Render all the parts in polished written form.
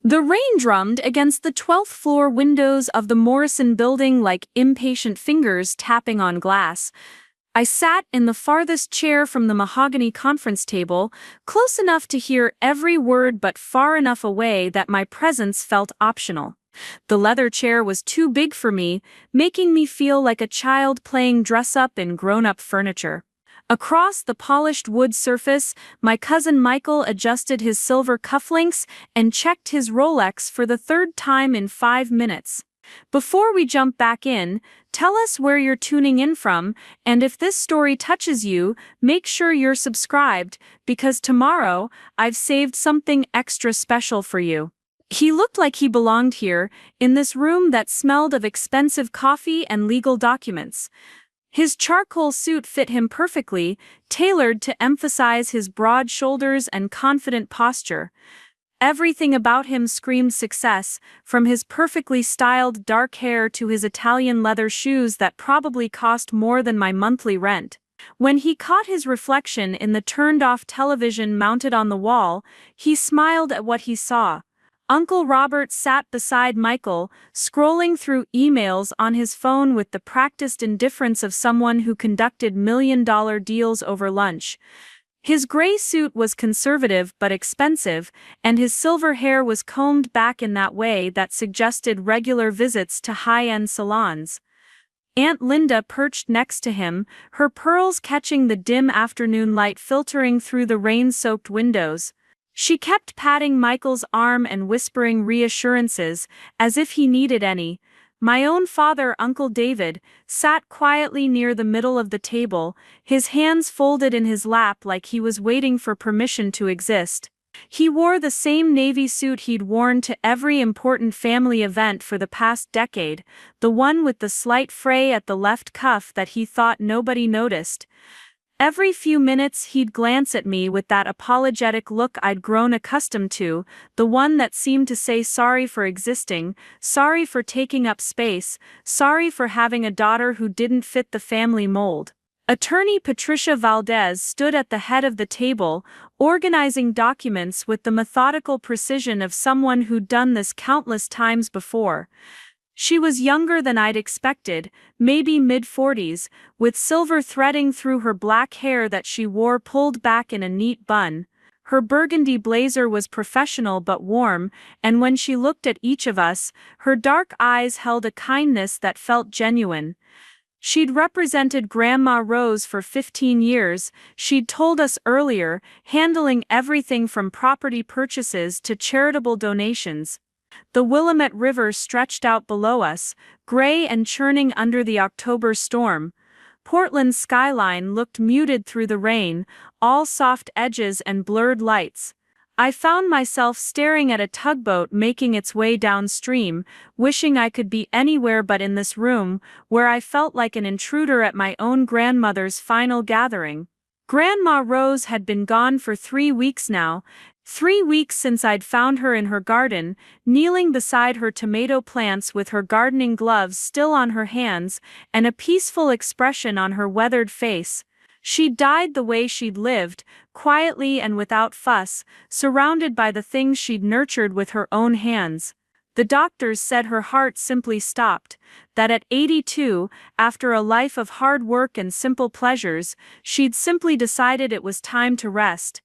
The rain drummed against the 12th floor windows of the Morrison building like impatient fingers tapping on glass. I sat in the farthest chair from the mahogany conference table, close enough to hear every word but far enough away that my presence felt optional. The leather chair was too big for me, making me feel like a child playing dress-up in grown-up furniture. Across the polished wood surface, my cousin Michael adjusted his silver cufflinks and checked his Rolex for the third time in 5 minutes. Before we jump back in, tell us where you're tuning in from, and if this story touches you, make sure you're subscribed, because tomorrow, I've saved something extra special for you. He looked like he belonged here, in this room that smelled of expensive coffee and legal documents. His charcoal suit fit him perfectly, tailored to emphasize his broad shoulders and confident posture. Everything about him screamed success, from his perfectly styled dark hair to his Italian leather shoes that probably cost more than my monthly rent. When he caught his reflection in the turned-off television mounted on the wall, he smiled at what he saw. Uncle Robert sat beside Michael, scrolling through emails on his phone with the practiced indifference of someone who conducted million-dollar deals over lunch. His gray suit was conservative but expensive, and his silver hair was combed back in that way that suggested regular visits to high-end salons. Aunt Linda perched next to him, her pearls catching the dim afternoon light filtering through the rain-soaked windows. She kept patting Michael's arm and whispering reassurances, as if he needed any. My own father, Uncle David, sat quietly near the middle of the table, his hands folded in his lap like he was waiting for permission to exist. He wore the same navy suit he'd worn to every important family event for the past decade, the one with the slight fray at the left cuff that he thought nobody noticed. Every few minutes he'd glance at me with that apologetic look I'd grown accustomed to, the one that seemed to say sorry for existing, sorry for taking up space, sorry for having a daughter who didn't fit the family mold. Attorney Patricia Valdez stood at the head of the table, organizing documents with the methodical precision of someone who'd done this countless times before. She was younger than I'd expected, maybe mid-40s, with silver threading through her black hair that she wore pulled back in a neat bun. Her burgundy blazer was professional but warm, and when she looked at each of us, her dark eyes held a kindness that felt genuine. She'd represented Grandma Rose for 15 years, she'd told us earlier, handling everything from property purchases to charitable donations. The Willamette River stretched out below us, gray and churning under the October storm. Portland's skyline looked muted through the rain, all soft edges and blurred lights. I found myself staring at a tugboat making its way downstream, wishing I could be anywhere but in this room, where I felt like an intruder at my own grandmother's final gathering. Grandma Rose had been gone for 3 weeks now, 3 weeks since I'd found her in her garden, kneeling beside her tomato plants with her gardening gloves still on her hands, and a peaceful expression on her weathered face. She'd died the way she'd lived, quietly and without fuss, surrounded by the things she'd nurtured with her own hands. The doctors said her heart simply stopped, that at 82, after a life of hard work and simple pleasures, she'd simply decided it was time to rest.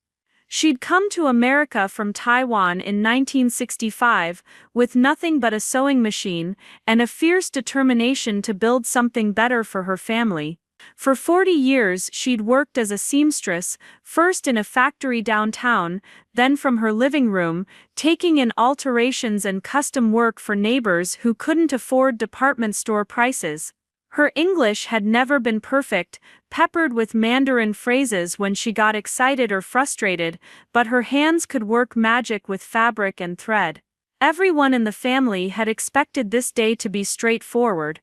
She'd come to America from Taiwan in 1965, with nothing but a sewing machine, and a fierce determination to build something better for her family. For 40 years she'd worked as a seamstress, first in a factory downtown, then from her living room, taking in alterations and custom work for neighbors who couldn't afford department store prices. Her English had never been perfect, peppered with Mandarin phrases when she got excited or frustrated, but her hands could work magic with fabric and thread. Everyone in the family had expected this day to be straightforward.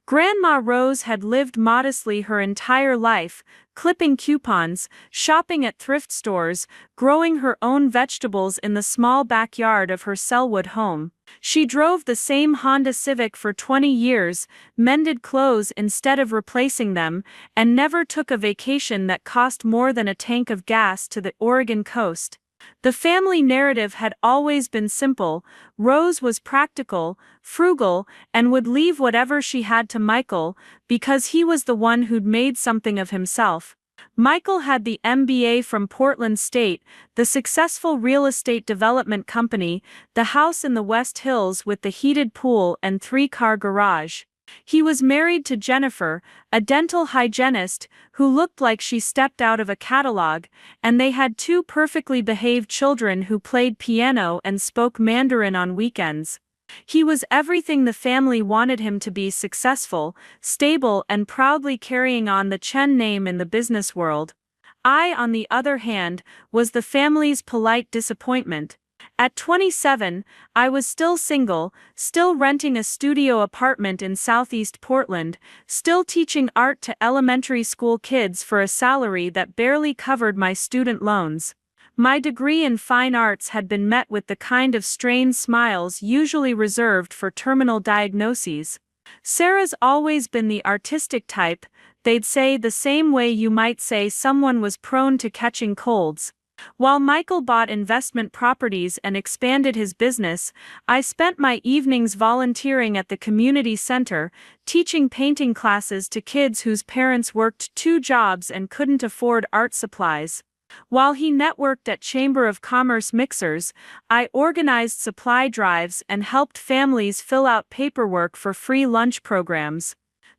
Grandma Rose had lived modestly her entire life, clipping coupons, shopping at thrift stores, growing her own vegetables in the small backyard of her Selwood home. She drove the same Honda Civic for 20 years, mended clothes instead of replacing them, and never took a vacation that cost more than a tank of gas to the Oregon coast. The family narrative had always been simple. Rose was practical, frugal, and would leave whatever she had to Michael, because he was the one who'd made something of himself. Michael had the MBA from Portland State, the successful real estate development company, the house in the West Hills with the heated pool and three-car garage. He was married to Jennifer, a dental hygienist, who looked like she stepped out of a catalog, and they had two perfectly behaved children who played piano and spoke Mandarin on weekends. He was everything the family wanted him to be: successful, stable, and proudly carrying on the Chen name in the business world. I, on the other hand, was the family's polite disappointment. At 27, I was still single, still renting a studio apartment in Southeast Portland, still teaching art to elementary school kids for a salary that barely covered my student loans. My degree in fine arts had been met with the kind of strained smiles usually reserved for terminal diagnoses. "Sarah's always been the artistic type," they'd say, the same way you might say someone was prone to catching colds. While Michael bought investment properties and expanded his business, I spent my evenings volunteering at the community center, teaching painting classes to kids whose parents worked 2 jobs and couldn't afford art supplies. While he networked at Chamber of Commerce mixers, I organized supply drives and helped families fill out paperwork for free lunch programs.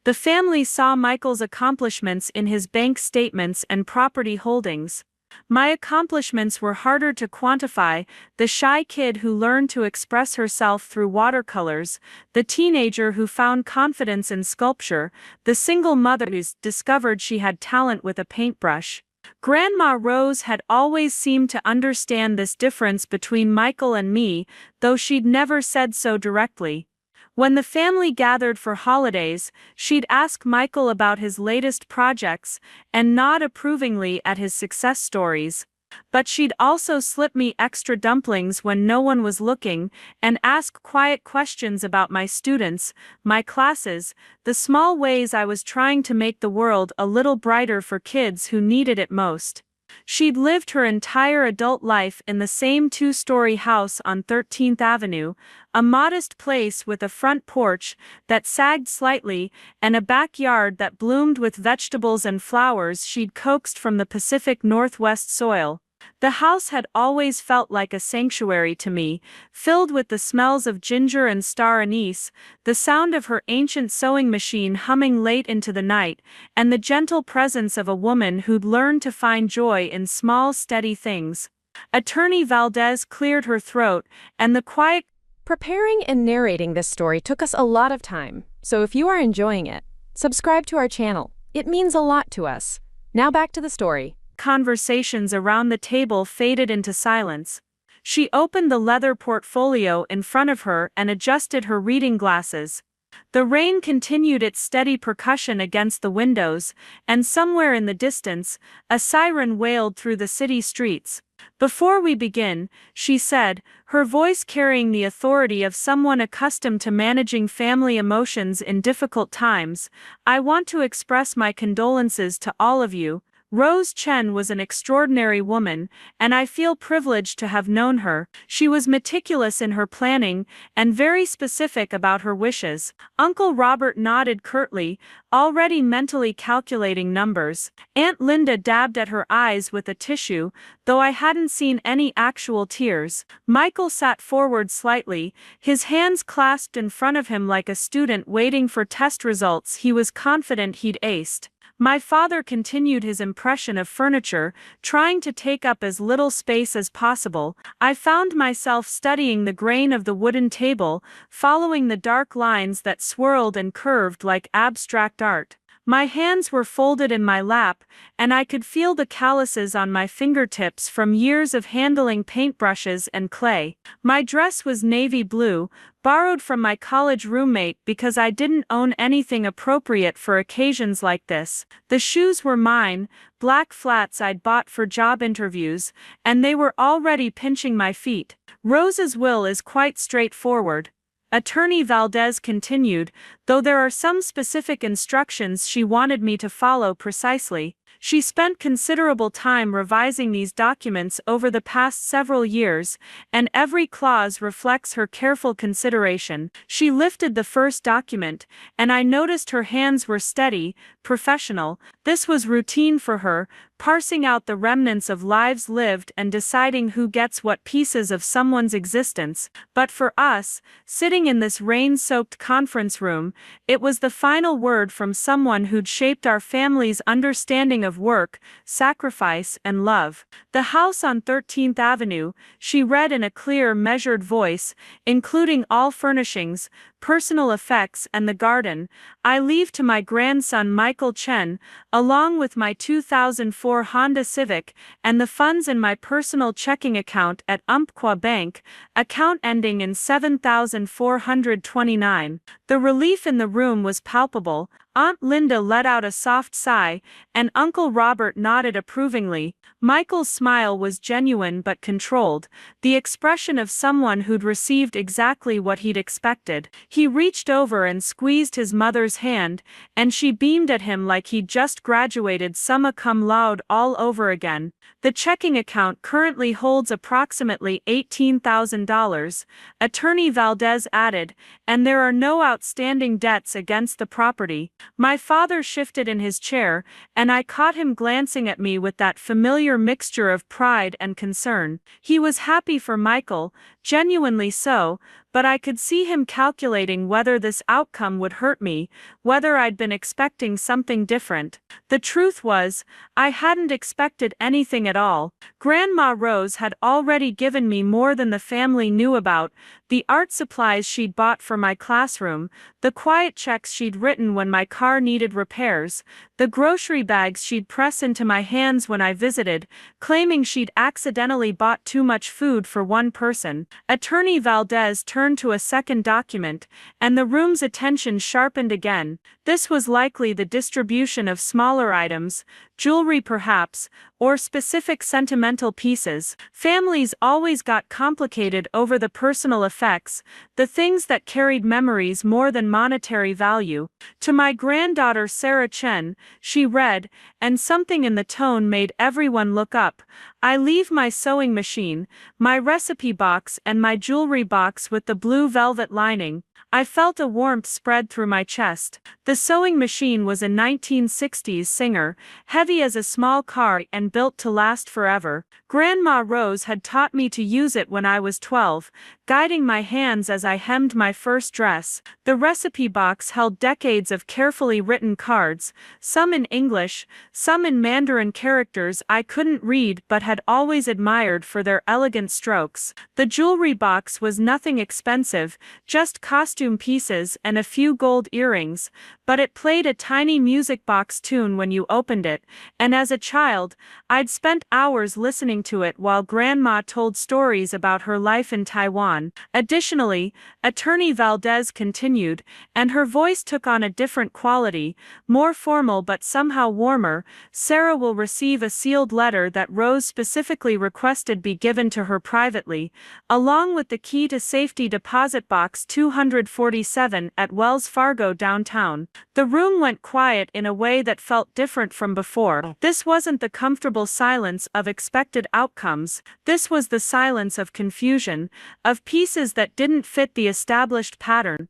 The family saw Michael's accomplishments in his bank statements and property holdings. My accomplishments were harder to quantify: the shy kid who learned to express herself through watercolors, the teenager who found confidence in sculpture, the single mother who discovered she had talent with a paintbrush. Grandma Rose had always seemed to understand this difference between Michael and me, though she'd never said so directly. When the family gathered for holidays, she'd ask Michael about his latest projects and nod approvingly at his success stories. But she'd also slip me extra dumplings when no one was looking, and ask quiet questions about my students, my classes, the small ways I was trying to make the world a little brighter for kids who needed it most. She'd lived her entire adult life in the same 2-story house on 13th Avenue, a modest place with a front porch that sagged slightly and a backyard that bloomed with vegetables and flowers she'd coaxed from the Pacific Northwest soil. The house had always felt like a sanctuary to me, filled with the smells of ginger and star anise, the sound of her ancient sewing machine humming late into the night, and the gentle presence of a woman who'd learned to find joy in small, steady things. Attorney Valdez cleared her throat, and the quiet Preparing and narrating this story took us a lot of time, so if you are enjoying it, subscribe to our channel. It means a lot to us. Now back to the story. conversations around the table faded into silence. She opened the leather portfolio in front of her and adjusted her reading glasses. The rain continued its steady percussion against the windows, and somewhere in the distance, a siren wailed through the city streets. "Before we begin," she said, her voice carrying the authority of someone accustomed to managing family emotions in difficult times, "I want to express my condolences to all of you. Rose Chen was an extraordinary woman, and I feel privileged to have known her. She was meticulous in her planning, and very specific about her wishes." Uncle Robert nodded curtly, already mentally calculating numbers. Aunt Linda dabbed at her eyes with a tissue, though I hadn't seen any actual tears. Michael sat forward slightly, his hands clasped in front of him like a student waiting for test results he was confident he'd aced. My father continued his impression of furniture, trying to take up as little space as possible. I found myself studying the grain of the wooden table, following the dark lines that swirled and curved like abstract art. My hands were folded in my lap, and I could feel the calluses on my fingertips from years of handling paintbrushes and clay. My dress was navy blue, borrowed from my college roommate because I didn't own anything appropriate for occasions like this. The shoes were mine, black flats I'd bought for job interviews, and they were already pinching my feet. "Rose's will is quite straightforward," Attorney Valdez continued, "though there are some specific instructions she wanted me to follow precisely. She spent considerable time revising these documents over the past several years, and every clause reflects her careful consideration. She lifted the first document, and I noticed her hands were steady, professional. This was routine for her, parsing out the remnants of lives lived and deciding who gets what pieces of someone's existence. But for us, sitting in this rain-soaked conference room, it was the final word from someone who'd shaped our family's understanding of work, sacrifice, and love. "The house on 13th Avenue," she read in a clear, measured voice, "including all furnishings, personal effects, and the garden, I leave to my grandson Michael Chen, along with my 2004 Honda Civic, and the funds in my personal checking account at Umpqua Bank, account ending in 7,429. The relief in the room was palpable. Aunt Linda let out a soft sigh, and Uncle Robert nodded approvingly. Michael's smile was genuine but controlled, the expression of someone who'd received exactly what he'd expected. He reached over and squeezed his mother's hand, and she beamed at him like he'd just graduated summa cum laude all over again. "The checking account currently holds approximately $18,000, Attorney Valdez added, "and there are no outstanding debts against the property." My father shifted in his chair, and I caught him glancing at me with that familiar mixture of pride and concern. He was happy for Michael, genuinely so, but I could see him calculating whether this outcome would hurt me, whether I'd been expecting something different. The truth was, I hadn't expected anything at all. Grandma Rose had already given me more than the family knew about: the art supplies she'd bought for my classroom, the quiet checks she'd written when my car needed repairs, the grocery bags she'd press into my hands when I visited, claiming she'd accidentally bought too much food for one person. Attorney Valdez turned to a second document, and the room's attention sharpened again. This was likely the distribution of smaller items, jewelry perhaps, or specific sentimental pieces. Families always got complicated over the personal effects, the things that carried memories more than monetary value. "To my granddaughter Sarah Chen," she read, and something in the tone made everyone look up, "I leave my sewing machine, my recipe box, and my jewelry box with the blue velvet lining." I felt a warmth spread through my chest. The sewing machine was a 1960s Singer, heavy as a small car and built to last forever. Grandma Rose had taught me to use it when I was 12, guiding my hands as I hemmed my first dress. The recipe box held decades of carefully written cards, some in English, some in Mandarin characters I couldn't read but had always admired for their elegant strokes. The jewelry box was nothing expensive, just costume pieces and a few gold earrings, but it played a tiny music box tune when you opened it, and as a child, I'd spent hours listening to it while Grandma told stories about her life in Taiwan. Additionally, Attorney Valdez continued, and her voice took on a different quality, more formal but somehow warmer, "Sarah will receive a sealed letter that Rose specifically requested be given to her privately, along with the key to safety deposit box 247 at Wells Fargo downtown." The room went quiet in a way that felt different from before. This wasn't the comfortable silence of expected outcomes. This was the silence of confusion, of pieces that didn't fit the established pattern.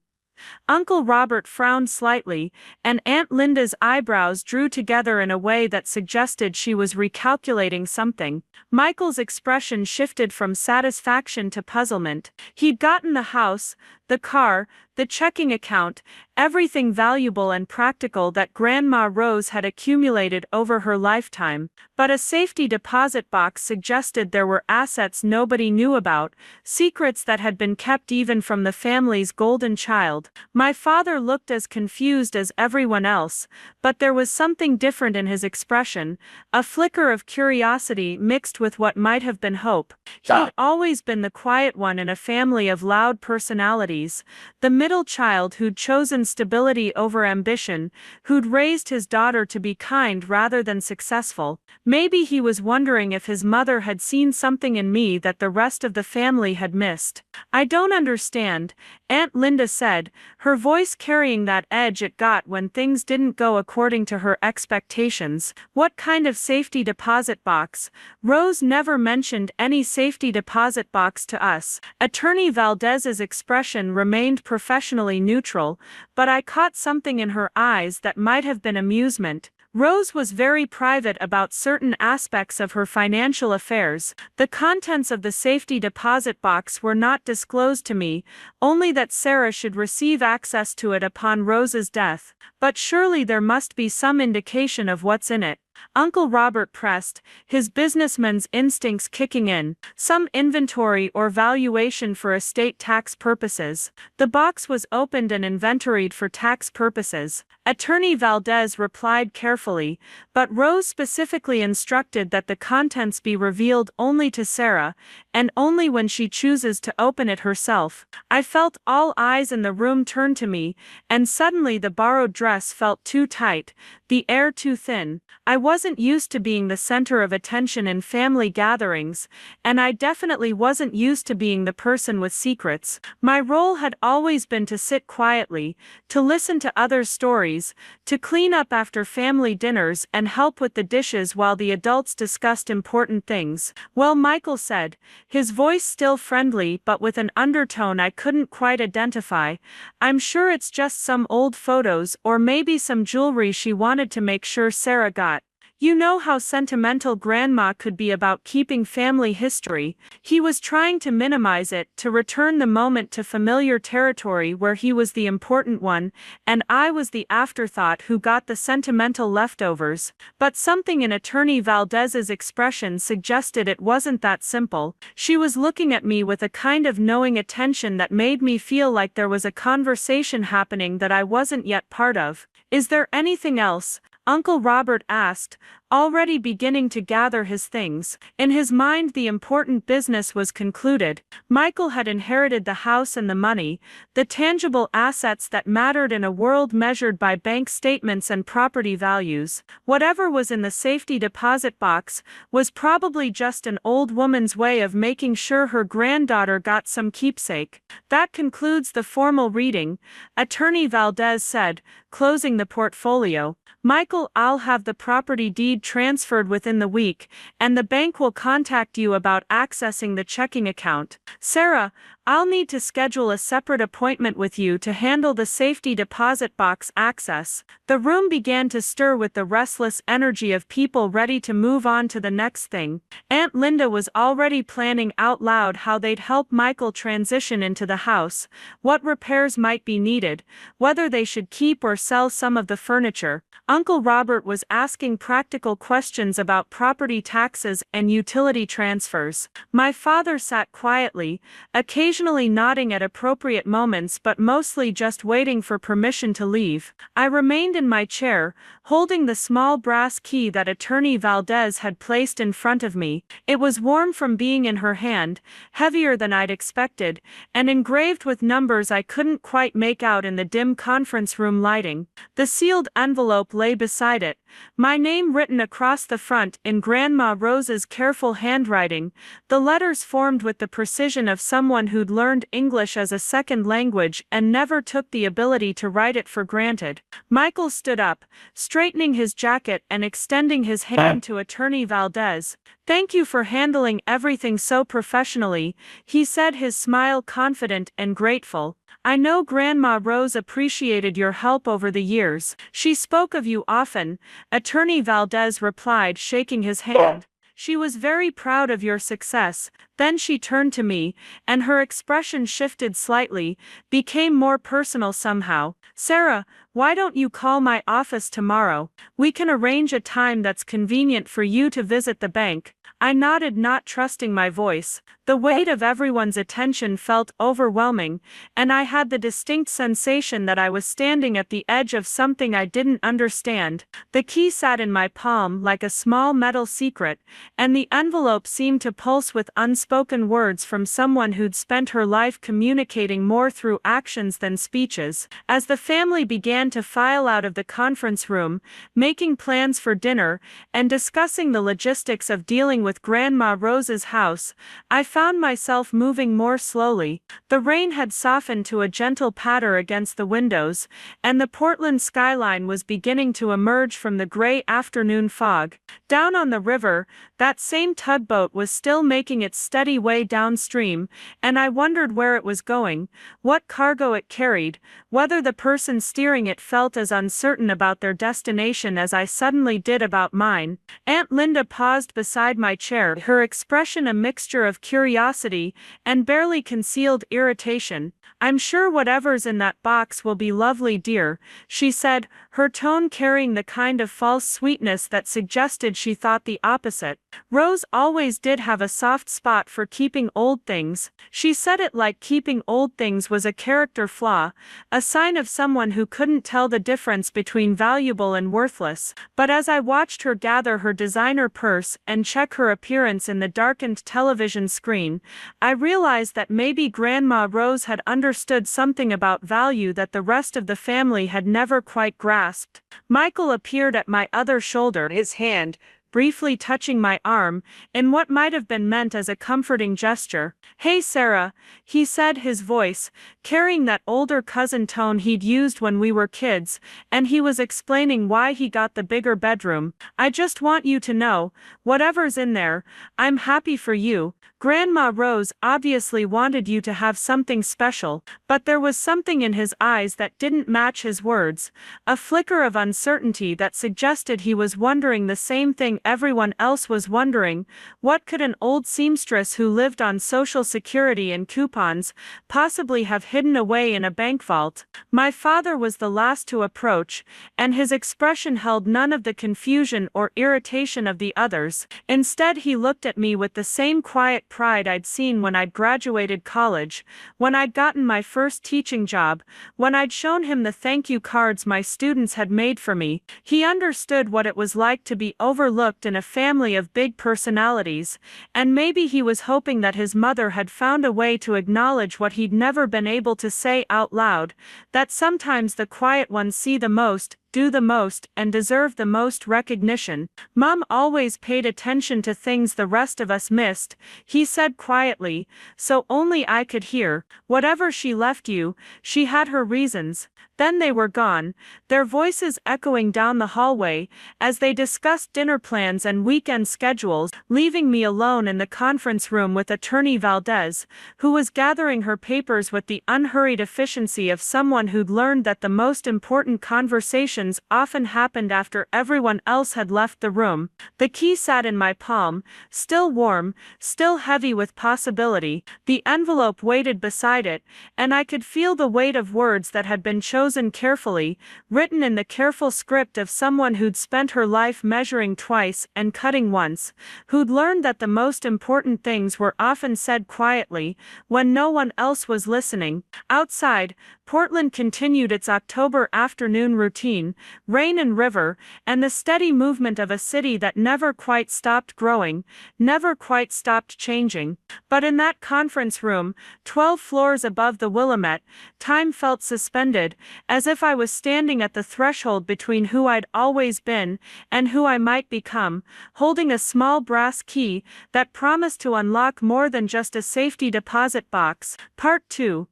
Uncle Robert frowned slightly, and Aunt Linda's eyebrows drew together in a way that suggested she was recalculating something. Michael's expression shifted from satisfaction to puzzlement. He'd gotten the house, the car, the checking account, everything valuable and practical that Grandma Rose had accumulated over her lifetime, but a safety deposit box suggested there were assets nobody knew about, secrets that had been kept even from the family's golden child. My father looked as confused as everyone else, but there was something different in his expression, a flicker of curiosity mixed with what might have been hope. He'd always been the quiet one in a family of loud personalities. loyalties, the middle child who'd chosen stability over ambition, who'd raised his daughter to be kind rather than successful. Maybe he was wondering if his mother had seen something in me that the rest of the family had missed. "I don't understand," Aunt Linda said, her voice carrying that edge it got when things didn't go according to her expectations. "What kind of safety deposit box?" Rose never mentioned any safety deposit box to us. Attorney Valdez's expression remained professionally neutral, but I caught something in her eyes that might have been amusement. Rose was very private about certain aspects of her financial affairs. The contents of the safety deposit box were not disclosed to me, only that Sarah should receive access to it upon Rose's death. "But surely there must be some indication of what's in it," Uncle Robert pressed, his businessman's instincts kicking in. "Some inventory or valuation for estate tax purposes." The box was opened and inventoried for tax purposes, Attorney Valdez replied carefully, but Rose specifically instructed that the contents be revealed only to Sarah, and only when she chooses to open it herself. I felt all eyes in the room turn to me, and suddenly the borrowed dress felt too tight, the air too thin. I wasn't used to being the center of attention in family gatherings, and I definitely wasn't used to being the person with secrets. My role had always been to sit quietly, to listen to others' stories, to clean up after family dinners and help with the dishes while the adults discussed important things. "Well," Michael said, his voice still friendly but with an undertone I couldn't quite identify, "I'm sure it's just some old photos or maybe some jewelry she wanted to make sure Sarah got. You know how sentimental Grandma could be about keeping family history." He was trying to minimize it, to return the moment to familiar territory where he was the important one, and I was the afterthought who got the sentimental leftovers. But something in Attorney Valdez's expression suggested it wasn't that simple. She was looking at me with a kind of knowing attention that made me feel like there was a conversation happening that I wasn't yet part of. "Is there anything else?" Uncle Robert asked, already beginning to gather his things. In his mind the important business was concluded. Michael had inherited the house and the money, the tangible assets that mattered in a world measured by bank statements and property values. Whatever was in the safety deposit box was probably just an old woman's way of making sure her granddaughter got some keepsake. "That concludes the formal reading," Attorney Valdez said, closing the portfolio. "Michael, I'll have the property deed transferred within the week, and the bank will contact you about accessing the checking account. Sarah, I'll need to schedule a separate appointment with you to handle the safety deposit box access." The room began to stir with the restless energy of people ready to move on to the next thing. Aunt Linda was already planning out loud how they'd help Michael transition into the house, what repairs might be needed, whether they should keep or sell some of the furniture. Uncle Robert was asking practical questions about property taxes and utility transfers. My father sat quietly, occasionally nodding at appropriate moments but mostly just waiting for permission to leave. I remained in my chair, holding the small brass key that Attorney Valdez had placed in front of me. It was warm from being in her hand, heavier than I'd expected, and engraved with numbers I couldn't quite make out in the dim conference room lighting. The sealed envelope lay beside it, my name written across the front in Grandma Rose's careful handwriting, the letters formed with the precision of someone who'd learned English as a second language and never took the ability to write it for granted. Michael stood up, straightening his jacket and extending his hand to Attorney Valdez. "Thank you for handling everything so professionally," he said, his smile confident and grateful. "I know Grandma Rose appreciated your help over the years. She spoke of you often," Attorney Valdez replied, shaking his hand. "She was very proud of your success." Then she turned to me, and her expression shifted slightly, became more personal somehow. "Sarah, Why don't you call my office tomorrow? We can arrange a time that's convenient for you to visit the bank. I nodded, not trusting my voice. The weight of everyone's attention felt overwhelming, and I had the distinct sensation that I was standing at the edge of something I didn't understand. The key sat in my palm like a small metal secret, and the envelope seemed to pulse with unspoken words from someone who'd spent her life communicating more through actions than speeches. As the family began to file out of the conference room, making plans for dinner, and discussing the logistics of dealing with Grandma Rose's house, I found myself moving more slowly. The rain had softened to a gentle patter against the windows, and the Portland skyline was beginning to emerge from the gray afternoon fog. Down on the river, that same tugboat was still making its steady way downstream, and I wondered where it was going, what cargo it carried, whether the person steering it felt as uncertain about their destination as I suddenly did about mine. Aunt Linda paused beside my chair, her expression a mixture of curiosity and barely concealed irritation. "I'm sure whatever's in that box will be lovely, dear," she said, her tone carrying the kind of false sweetness that suggested she thought the opposite. Rose always did have a soft spot for keeping old things. She said it like keeping old things was a character flaw, a sign of someone who couldn't tell the difference between valuable and worthless. But as I watched her gather her designer purse and check her appearance in the darkened television screen, I realized that maybe Grandma Rose had understood something about value that the rest of the family had never quite grasped. Michael appeared at my other shoulder, his hand briefly touching my arm, in what might have been meant as a comforting gesture. "Hey Sarah," he said, his voice carrying that older cousin tone he'd used when we were kids, and he was explaining why he got the bigger bedroom. "I just want you to know, whatever's in there, I'm happy for you. Grandma Rose obviously wanted you to have something special," but there was something in his eyes that didn't match his words, a flicker of uncertainty that suggested he was wondering the same thing everyone else was wondering. What could an old seamstress who lived on Social Security and coupons possibly have hidden away in a bank vault? My father was the last to approach, and his expression held none of the confusion or irritation of the others. Instead, he looked at me with the same quiet pride I'd seen when I'd graduated college, when I'd gotten my first teaching job, when I'd shown him the thank you cards my students had made for me. He understood what it was like to be overlooked in a family of big personalities, and maybe he was hoping that his mother had found a way to acknowledge what he'd never been able to say out loud, that sometimes the quiet ones see the most, do the most, and deserve the most recognition. "Mom always paid attention to things the rest of us missed," he said quietly, so only I could hear. "Whatever she left you, she had her reasons." Then they were gone, their voices echoing down the hallway as they discussed dinner plans and weekend schedules, leaving me alone in the conference room with Attorney Valdez, who was gathering her papers with the unhurried efficiency of someone who'd learned that the most important conversations often happened after everyone else had left the room. The key sat in my palm, still warm, still heavy with possibility. The envelope waited beside it, and I could feel the weight of words that had been chosen carefully, written in the careful script of someone who'd spent her life measuring twice and cutting once, who'd learned that the most important things were often said quietly, when no one else was listening. Outside, Portland continued its October afternoon routine, rain and river, and the steady movement of a city that never quite stopped growing, never quite stopped changing. But in that conference room, 12 floors above the Willamette, time felt suspended, as if I was standing at the threshold between who I'd always been and who I might become, holding a small brass key that promised to unlock more than just a safety deposit box. Part 2.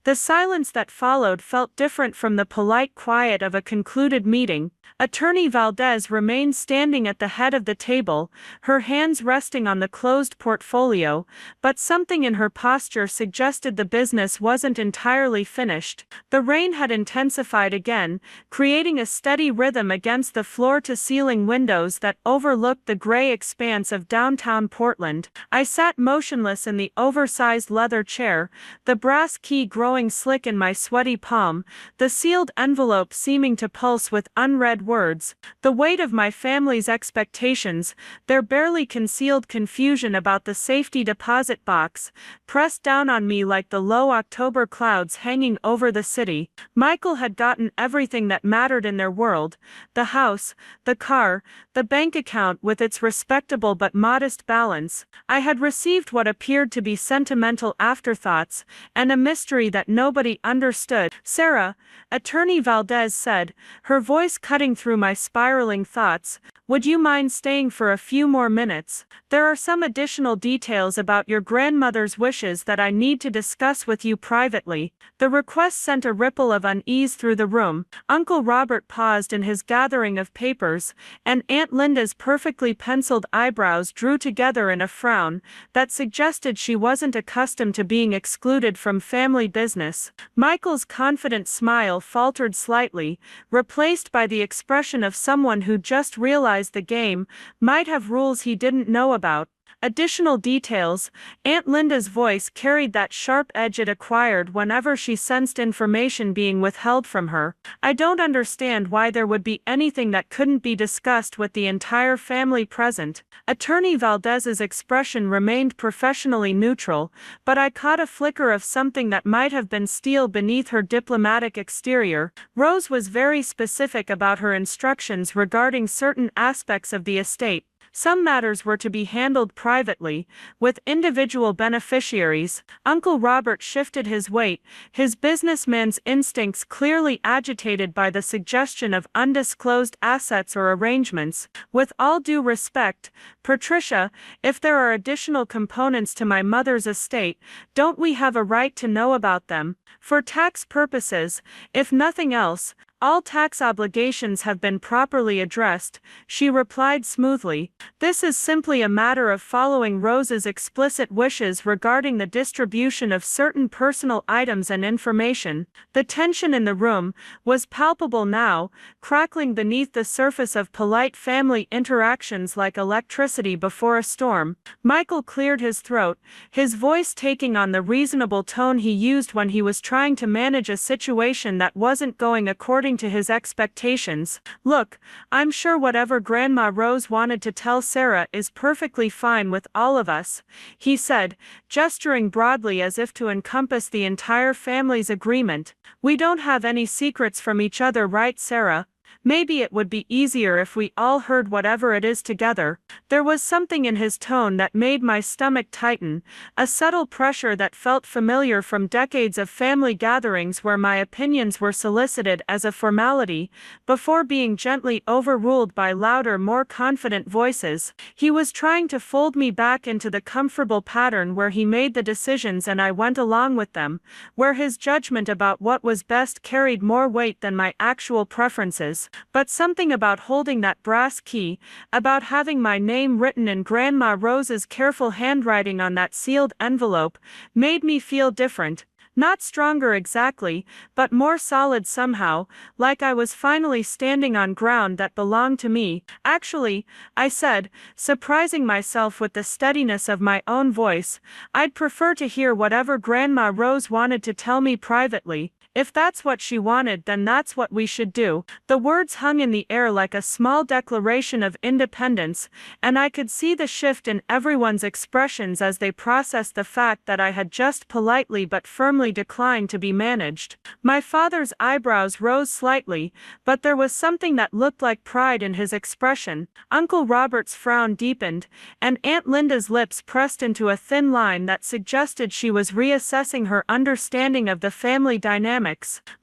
The silence that followed felt different from the polite quiet of a concluded meeting. Attorney Valdez remained standing at the head of the table, her hands resting on the closed portfolio, but something in her posture suggested the business wasn't entirely finished. The rain had intensified again, creating a steady rhythm against the floor-to-ceiling windows that overlooked the gray expanse of downtown Portland. I sat motionless in the oversized leather chair, the brass key growing slick in my sweaty palm, the sealed envelope seeming to pulse with unread words. The weight of my family's expectations, their barely concealed confusion about the safety deposit box, pressed down on me like the low October clouds hanging over the city. Michael had gotten everything that mattered in their world: the house, the car, the bank account with its respectable but modest balance. I had received what appeared to be sentimental afterthoughts, and a mystery that nobody understood. "Sarah," Attorney Valdez said, her voice cutting through my spiraling thoughts, "would you mind staying for a few more minutes? There are some additional details about your grandmother's wishes that I need to discuss with you privately." The request sent a ripple of unease through the room. Uncle Robert paused in his gathering of papers, and Aunt Linda's perfectly penciled eyebrows drew together in a frown that suggested she wasn't accustomed to being excluded from family business. Michael's confident smile faltered slightly, replaced by the expression of someone who just realized the game might have rules he didn't know about. Additional details. Aunt Linda's voice carried that sharp edge it acquired whenever she sensed information being withheld from her. "I don't understand why there would be anything that couldn't be discussed with the entire family present." Attorney Valdez's expression remained professionally neutral, but I caught a flicker of something that might have been steel beneath her diplomatic exterior. Rose was very specific about her instructions regarding certain aspects of the estate. Some matters were to be handled privately, with individual beneficiaries. Uncle Robert shifted his weight, his businessman's instincts clearly agitated by the suggestion of undisclosed assets or arrangements. "With all due respect, Patricia, if there are additional components to my mother's estate, don't we have a right to know about them? For tax purposes, if nothing else, all tax obligations have been properly addressed," she replied smoothly. "This is simply a matter of following Rose's explicit wishes regarding the distribution of certain personal items and information." The tension in the room was palpable now, crackling beneath the surface of polite family interactions like electricity before a storm. Michael cleared his throat, his voice taking on the reasonable tone he used when he was trying to manage a situation that wasn't going according to his expectations. "Look, I'm sure whatever Grandma Rose wanted to tell Sarah is perfectly fine with all of us," he said, gesturing broadly as if to encompass the entire family's agreement. "We don't have any secrets from each other, right, Sarah? Maybe it would be easier if we all heard whatever it is together." There was something in his tone that made my stomach tighten, a subtle pressure that felt familiar from decades of family gatherings where my opinions were solicited as a formality, before being gently overruled by louder, more confident voices. He was trying to fold me back into the comfortable pattern where he made the decisions and I went along with them, where his judgment about what was best carried more weight than my actual preferences. But something about holding that brass key, about having my name written in Grandma Rose's careful handwriting on that sealed envelope, made me feel different. Not stronger exactly, but more solid somehow, like I was finally standing on ground that belonged to me. "Actually," I said, surprising myself with the steadiness of my own voice, "I'd prefer to hear whatever Grandma Rose wanted to tell me privately. If that's what she wanted, then that's what we should do." The words hung in the air like a small declaration of independence, and I could see the shift in everyone's expressions as they processed the fact that I had just politely but firmly declined to be managed. My father's eyebrows rose slightly, but there was something that looked like pride in his expression. Uncle Robert's frown deepened, and Aunt Linda's lips pressed into a thin line that suggested she was reassessing her understanding of the family dynamics.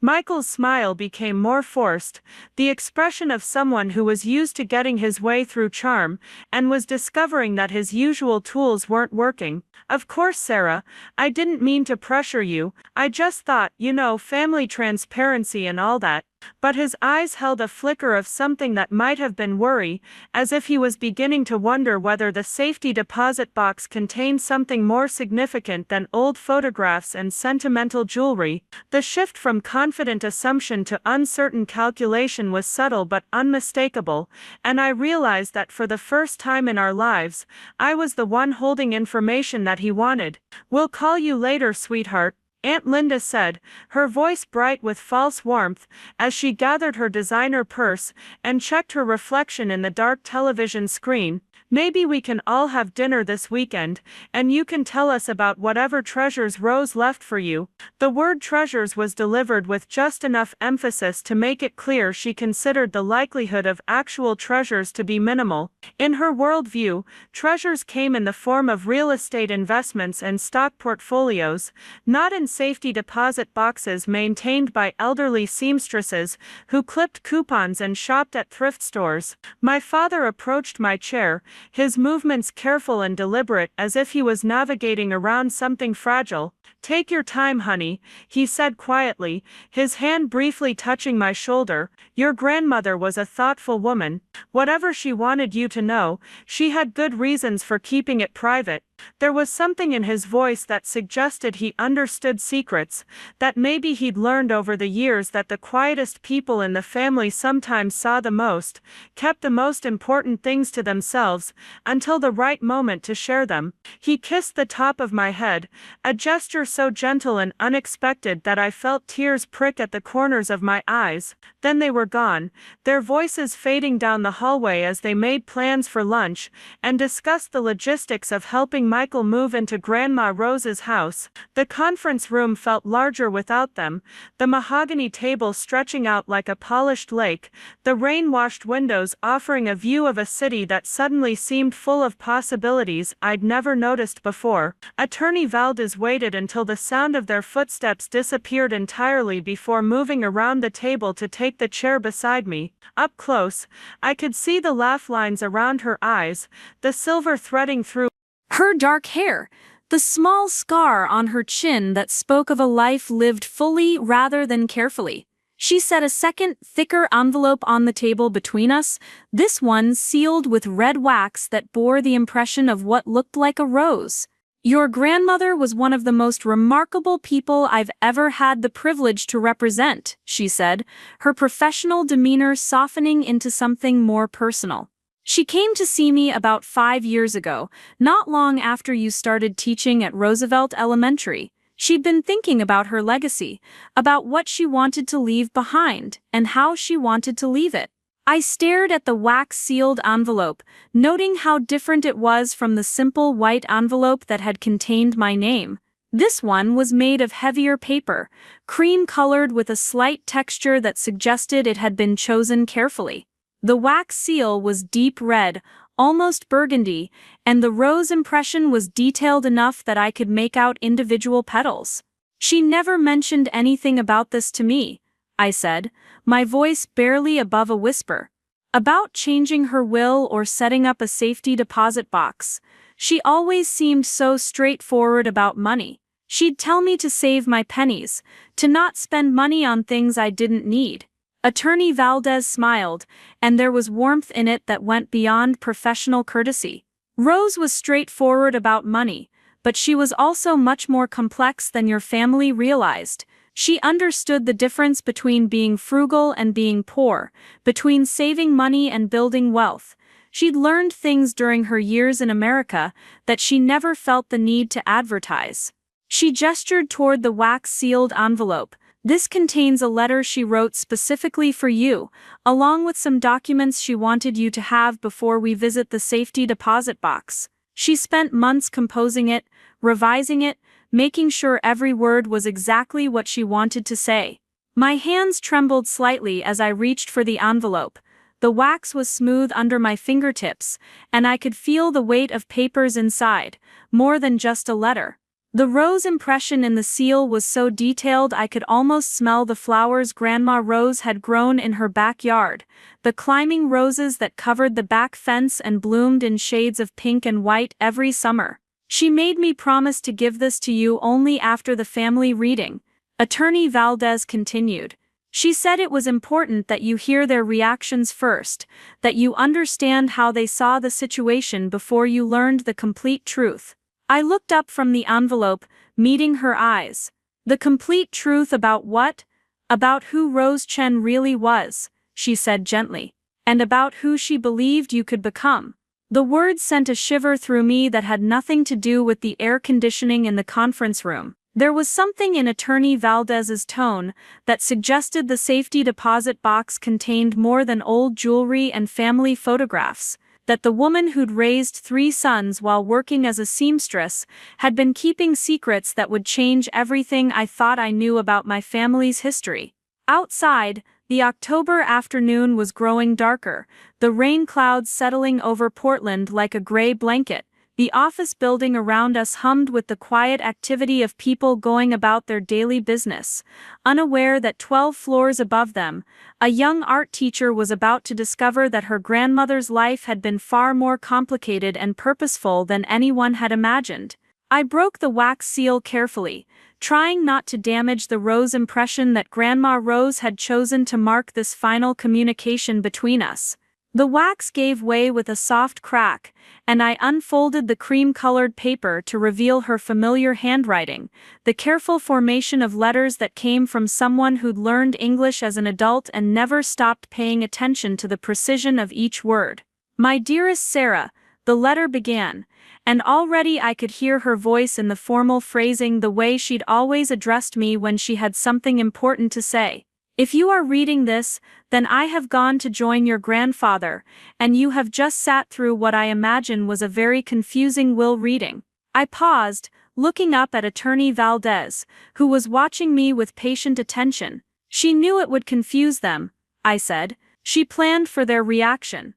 Michael's smile became more forced, the expression of someone who was used to getting his way through charm, and was discovering that his usual tools weren't working. "Of course, Sarah, I didn't mean to pressure you, I just thought, family transparency and all that." but his eyes held a flicker of something that might have been worry, as if he was beginning to wonder whether the safety deposit box contained something more significant than old photographs and sentimental jewelry. The shift from confident assumption to uncertain calculation was subtle but unmistakable, and I realized that for the first time in our lives, I was the one holding information that he wanted. "We'll call you later, sweetheart," Aunt Linda said, her voice bright with false warmth, as she gathered her designer purse and checked her reflection in the dark television screen. "Maybe we can all have dinner this weekend, and you can tell us about whatever treasures Rose left for you." The word treasures was delivered with just enough emphasis to make it clear she considered the likelihood of actual treasures to be minimal. In her worldview, treasures came in the form of real estate investments and stock portfolios, not in safety deposit boxes maintained by elderly seamstresses who clipped coupons and shopped at thrift stores. My father approached my chair, his movements careful and deliberate as if he was navigating around something fragile. "Take your time, honey," he said quietly, his hand briefly touching my shoulder. "Your grandmother was a thoughtful woman. Whatever she wanted you to know, she had good reasons for keeping it private." There was something in his voice that suggested he understood secrets, that maybe he'd learned over the years that the quietest people in the family sometimes saw the most, kept the most important things to themselves, until the right moment to share them. He kissed the top of my head, a gesture so gentle and unexpected that I felt tears prick at the corners of my eyes. Then they were gone, their voices fading down the hallway as they made plans for lunch and discussed the logistics of helping Michael move into Grandma Rose's house. The conference room felt larger without them, the mahogany table stretching out like a polished lake, the rain-washed windows offering a view of a city that suddenly seemed full of possibilities I'd never noticed before. Attorney Valdez waited until the sound of their footsteps disappeared entirely before moving around the table to take the chair beside me. Up close, I could see the laugh lines around her eyes, the silver threading through her dark hair, the small scar on her chin that spoke of a life lived fully rather than carefully. She set a second, thicker envelope on the table between us, this one sealed with red wax that bore the impression of what looked like a rose. "Your grandmother was one of the most remarkable people I've ever had the privilege to represent," she said, her professional demeanor softening into something more personal. "She came to see me about 5 years ago, not long after you started teaching at Roosevelt Elementary. She'd been thinking about her legacy, about what she wanted to leave behind, and how she wanted to leave it." I stared at the wax-sealed envelope, noting how different it was from the simple white envelope that had contained my name. This one was made of heavier paper, cream-colored with a slight texture that suggested it had been chosen carefully. The wax seal was deep red, almost burgundy, and the rose impression was detailed enough that I could make out individual petals. "She never mentioned anything about this to me," I said, my voice barely above a whisper. "About changing her will or setting up a safety deposit box. She always seemed so straightforward about money. She'd tell me to save my pennies, to not spend money on things I didn't need." Attorney Valdez smiled, and there was warmth in it that went beyond professional courtesy. "Rose was straightforward about money, but she was also much more complex than your family realized. She understood the difference between being frugal and being poor, between saving money and building wealth. She'd learned things during her years in America that she never felt the need to advertise." She gestured toward the wax-sealed envelope. "This contains a letter she wrote specifically for you, along with some documents she wanted you to have before we visit the safety deposit box. She spent months composing it, revising it, making sure every word was exactly what she wanted to say." My hands trembled slightly as I reached for the envelope. The wax was smooth under my fingertips, and I could feel the weight of papers inside, more than just a letter. The rose impression in the seal was so detailed I could almost smell the flowers Grandma Rose had grown in her backyard, the climbing roses that covered the back fence and bloomed in shades of pink and white every summer. "She made me promise to give this to you only after the family reading," Attorney Valdez continued. She said it was important that you hear their reactions first, that you understand how they saw the situation before you learned the complete truth. I looked up from the envelope, meeting her eyes. The complete truth about what? About who Rose Chen really was, she said gently, and about who she believed you could become. The words sent a shiver through me that had nothing to do with the air conditioning in the conference room. There was something in Attorney Valdez's tone that suggested the safety deposit box contained more than old jewelry and family photographs, that the woman who'd raised 3 sons while working as a seamstress had been keeping secrets that would change everything I thought I knew about my family's history. Outside, the October afternoon was growing darker, the rain clouds settling over Portland like a gray blanket. The office building around us hummed with the quiet activity of people going about their daily business, unaware that 12 floors above them, a young art teacher was about to discover that her grandmother's life had been far more complicated and purposeful than anyone had imagined. I broke the wax seal carefully, trying not to damage the rose impression that Grandma Rose had chosen to mark this final communication between us. The wax gave way with a soft crack, and I unfolded the cream-colored paper to reveal her familiar handwriting, the careful formation of letters that came from someone who'd learned English as an adult and never stopped paying attention to the precision of each word. "My dearest Sarah," the letter began, and already I could hear her voice in the formal phrasing, the way she'd always addressed me when she had something important to say. "If you are reading this, then I have gone to join your grandfather, and you have just sat through what I imagine was a very confusing will reading." I paused, looking up at Attorney Valdez, who was watching me with patient attention. "She knew it would confuse them," I said. "She planned for their reaction."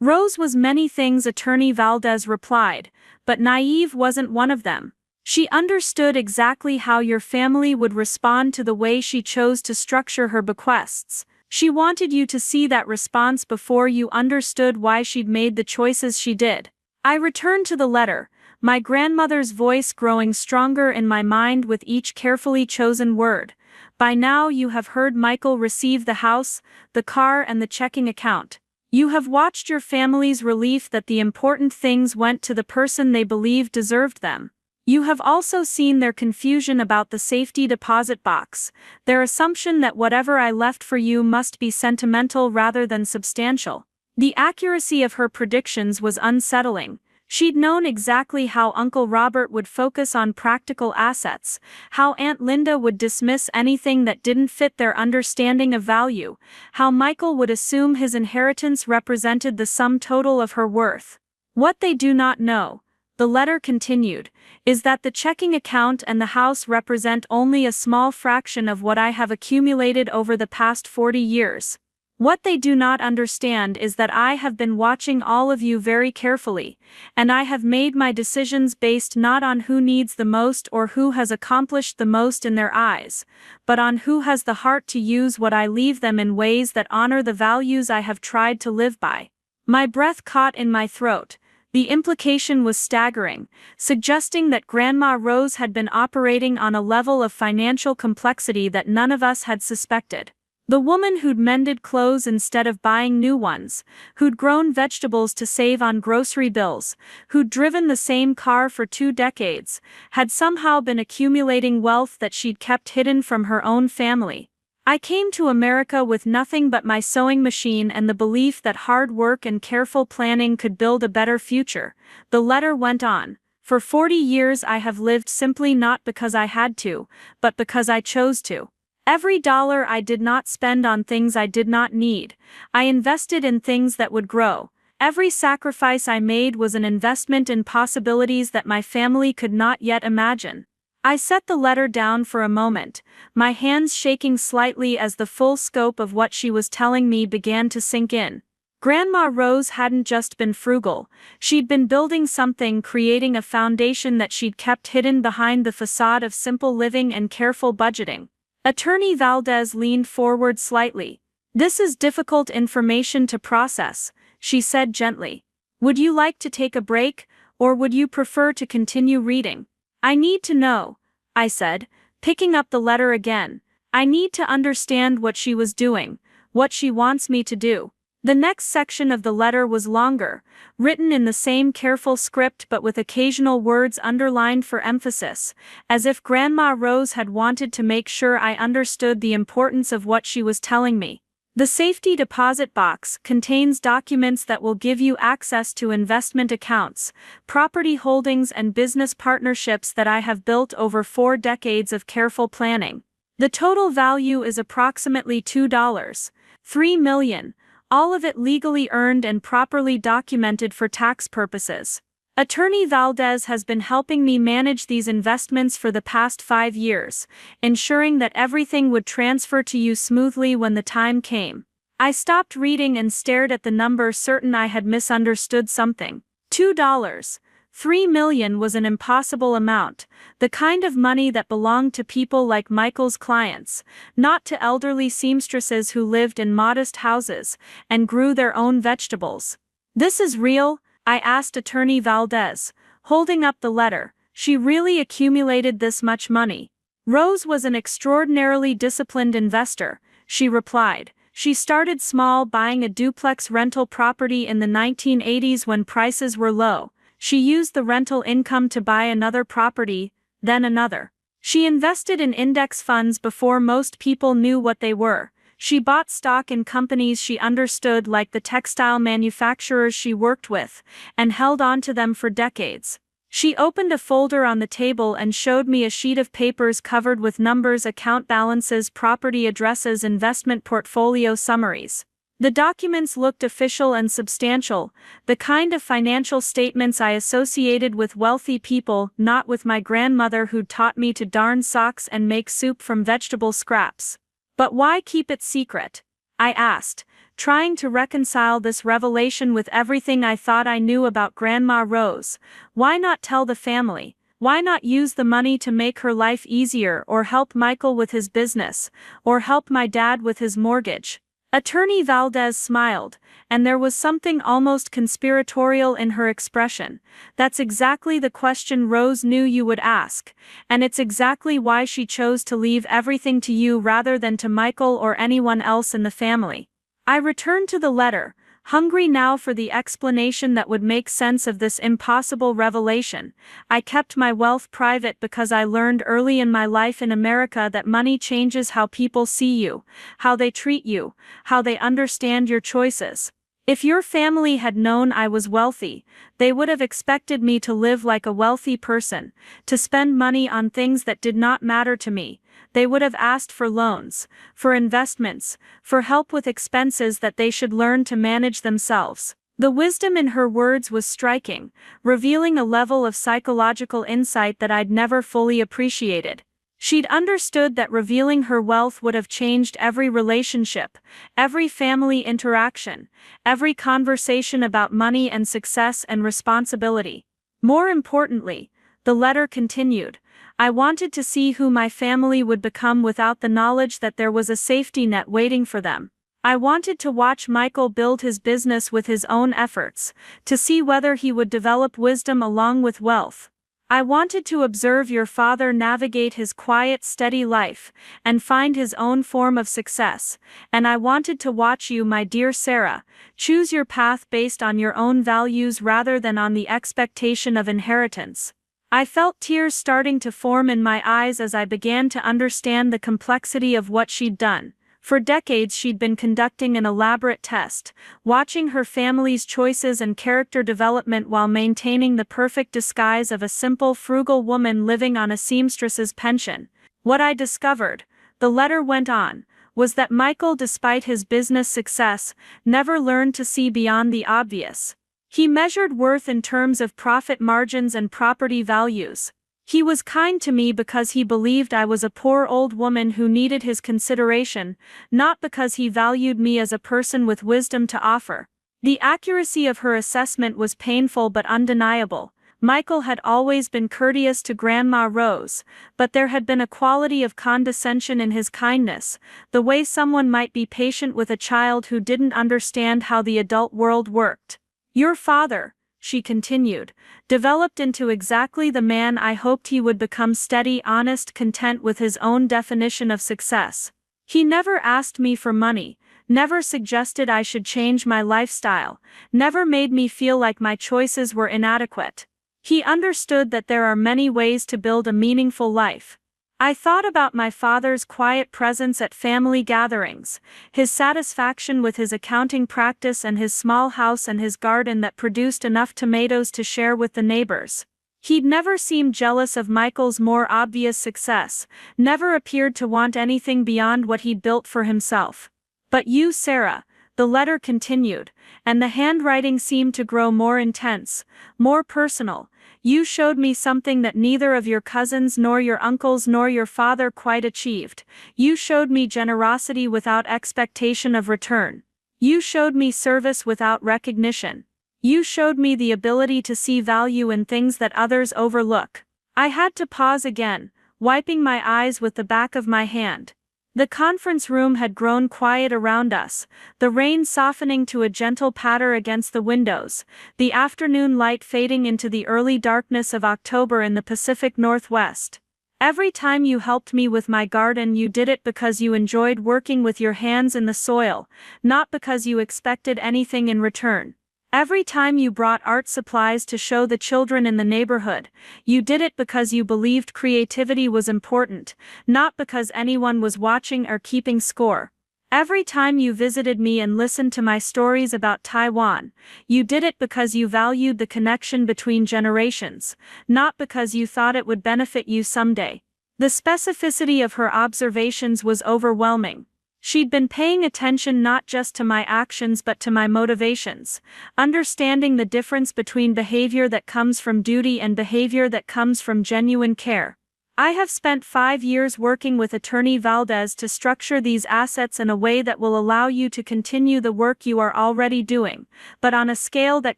"Rose was many things," Attorney Valdez replied, "but naive wasn't one of them. She understood exactly how your family would respond to the way she chose to structure her bequests. She wanted you to see that response before you understood why she'd made the choices she did." I returned to the letter, my grandmother's voice growing stronger in my mind with each carefully chosen word. "By now you have heard Michael receive the house, the car, and the checking account. You have watched your family's relief that the important things went to the person they believed deserved them. You have also seen their confusion about the safety deposit box, their assumption that whatever I left for you must be sentimental rather than substantial." The accuracy of her predictions was unsettling. She'd known exactly how Uncle Robert would focus on practical assets, how Aunt Linda would dismiss anything that didn't fit their understanding of value, how Michael would assume his inheritance represented the sum total of her worth. "What they do not know," the letter continued, "is that the checking account and the house represent only a small fraction of what I have accumulated over the past 40 years. What they do not understand is that I have been watching all of you very carefully, and I have made my decisions based not on who needs the most or who has accomplished the most in their eyes, but on who has the heart to use what I leave them in ways that honor the values I have tried to live by." My breath caught in my throat. The implication was staggering, suggesting that Grandma Rose had been operating on a level of financial complexity that none of us had suspected. The woman who'd mended clothes instead of buying new ones, who'd grown vegetables to save on grocery bills, who'd driven the same car for 2 decades, had somehow been accumulating wealth that she'd kept hidden from her own family. I came to America with nothing but my sewing machine and the belief that hard work and careful planning could build a better future. The letter went on. "For 40 years I have lived simply not because I had to, but because I chose to. Every dollar I did not spend on things I did not need. I invested in things that would grow. Every sacrifice I made was an investment in possibilities that my family could not yet imagine." I set the letter down for a moment, my hands shaking slightly as the full scope of what she was telling me began to sink in. Grandma Rose hadn't just been frugal, she'd been building something, creating a foundation that she'd kept hidden behind the facade of simple living and careful budgeting. Attorney Valdez leaned forward slightly. "This is difficult information to process," she said gently. "Would you like to take a break, or would you prefer to continue reading?" "I need to know," I said, picking up the letter again. I need to understand what she was doing, what she wants me to do. The next section of the letter was longer, written in the same careful script but with occasional words underlined for emphasis, as if Grandma Rose had wanted to make sure I understood the importance of what she was telling me. The safety deposit box contains documents that will give you access to investment accounts, property holdings, and business partnerships that I have built over 4 decades of careful planning. The total value is approximately $2.3 million. All of it legally earned and properly documented for tax purposes. Attorney Valdez has been helping me manage these investments for the past 5 years, ensuring that everything would transfer to you smoothly when the time came. I stopped reading and stared at the number, certain I had misunderstood something. $2.3 million was an impossible amount, the kind of money that belonged to people like Michael's clients, not to elderly seamstresses who lived in modest houses and grew their own vegetables. "This is real?" I asked Attorney Valdez, holding up the letter. "She really accumulated this much money?" "Rose was an extraordinarily disciplined investor," she replied. "She started small, buying a duplex rental property in the 1980s when prices were low. She used the rental income to buy another property, then another. She invested in index funds before most people knew what they were. She bought stock in companies she understood, like the textile manufacturers she worked with, and held on to them for decades." She opened a folder on the table and showed me a sheet of papers covered with numbers, account balances, property addresses, investment portfolio summaries. The documents looked official and substantial, the kind of financial statements I associated with wealthy people, not with my grandmother who'd taught me to darn socks and make soup from vegetable scraps. "But why keep it secret?" I asked, trying to reconcile this revelation with everything I thought I knew about Grandma Rose. "Why not tell the family? Why not use the money to make her life easier, or help Michael with his business, or help my dad with his mortgage?" Attorney Valdez smiled, and there was something almost conspiratorial in her expression. "That's exactly the question Rose knew you would ask, and it's exactly why she chose to leave everything to you rather than to Michael or anyone else in the family." I returned to the letter, hungry now for the explanation that would make sense of this impossible revelation. "I kept my wealth private because I learned early in my life in America that money changes how people see you, how they treat you, how they understand your choices. If your family had known I was wealthy, they would have expected me to live like a wealthy person, to spend money on things that did not matter to me. They would have asked for loans, for investments, for help with expenses that they should learn to manage themselves." The wisdom in her words was striking, revealing a level of psychological insight that I'd never fully appreciated. She'd understood that revealing her wealth would have changed every relationship, every family interaction, every conversation about money and success and responsibility. More importantly, the letter continued, "I wanted to see who my family would become without the knowledge that there was a safety net waiting for them. I wanted to watch Michael build his business with his own efforts, to see whether he would develop wisdom along with wealth. I wanted to observe your father navigate his quiet, steady life, and find his own form of success, and I wanted to watch you, my dear Sarah, choose your path based on your own values rather than on the expectation of inheritance." I felt tears starting to form in my eyes as I began to understand the complexity of what she'd done. For decades she'd been conducting an elaborate test, watching her family's choices and character development while maintaining the perfect disguise of a simple, frugal woman living on a seamstress's pension. "What I discovered," the letter went on, "was that Michael, despite his business success, never learned to see beyond the obvious. He measured worth in terms of profit margins and property values. He was kind to me because he believed I was a poor old woman who needed his consideration, not because he valued me as a person with wisdom to offer." The accuracy of her assessment was painful but undeniable. Michael had always been courteous to Grandma Rose, but there had been a quality of condescension in his kindness, the way someone might be patient with a child who didn't understand how the adult world worked. "Your father," she continued, developed into exactly the man I hoped he would become: steady, honest, content with his own definition of success. He never asked me for money, never suggested I should change my lifestyle, never made me feel like my choices were inadequate. He understood that there are many ways to build a meaningful life. I thought about my father's quiet presence at family gatherings, his satisfaction with his accounting practice, and his small house and his garden that produced enough tomatoes to share with the neighbors. He'd never seemed jealous of Michael's more obvious success, never appeared to want anything beyond what he'd built for himself. But you, Sarah, the letter continued, and the handwriting seemed to grow more intense, more personal. You showed me something that neither of your cousins nor your uncles nor your father quite achieved. You showed me generosity without expectation of return. You showed me service without recognition. You showed me the ability to see value in things that others overlook. I had to pause again, wiping my eyes with the back of my hand. The conference room had grown quiet around us, the rain softening to a gentle patter against the windows, the afternoon light fading into the early darkness of October in the Pacific Northwest. Every time you helped me with my garden, you did it because you enjoyed working with your hands in the soil, not because you expected anything in return. Every time you brought art supplies to show the children in the neighborhood, you did it because you believed creativity was important, not because anyone was watching or keeping score. Every time you visited me and listened to my stories about Taiwan, you did it because you valued the connection between generations, not because you thought it would benefit you someday. The specificity of her observations was overwhelming. She'd been paying attention not just to my actions but to my motivations, understanding the difference between behavior that comes from duty and behavior that comes from genuine care. I have spent 5 years working with Attorney Valdez to structure these assets in a way that will allow you to continue the work you are already doing, but on a scale that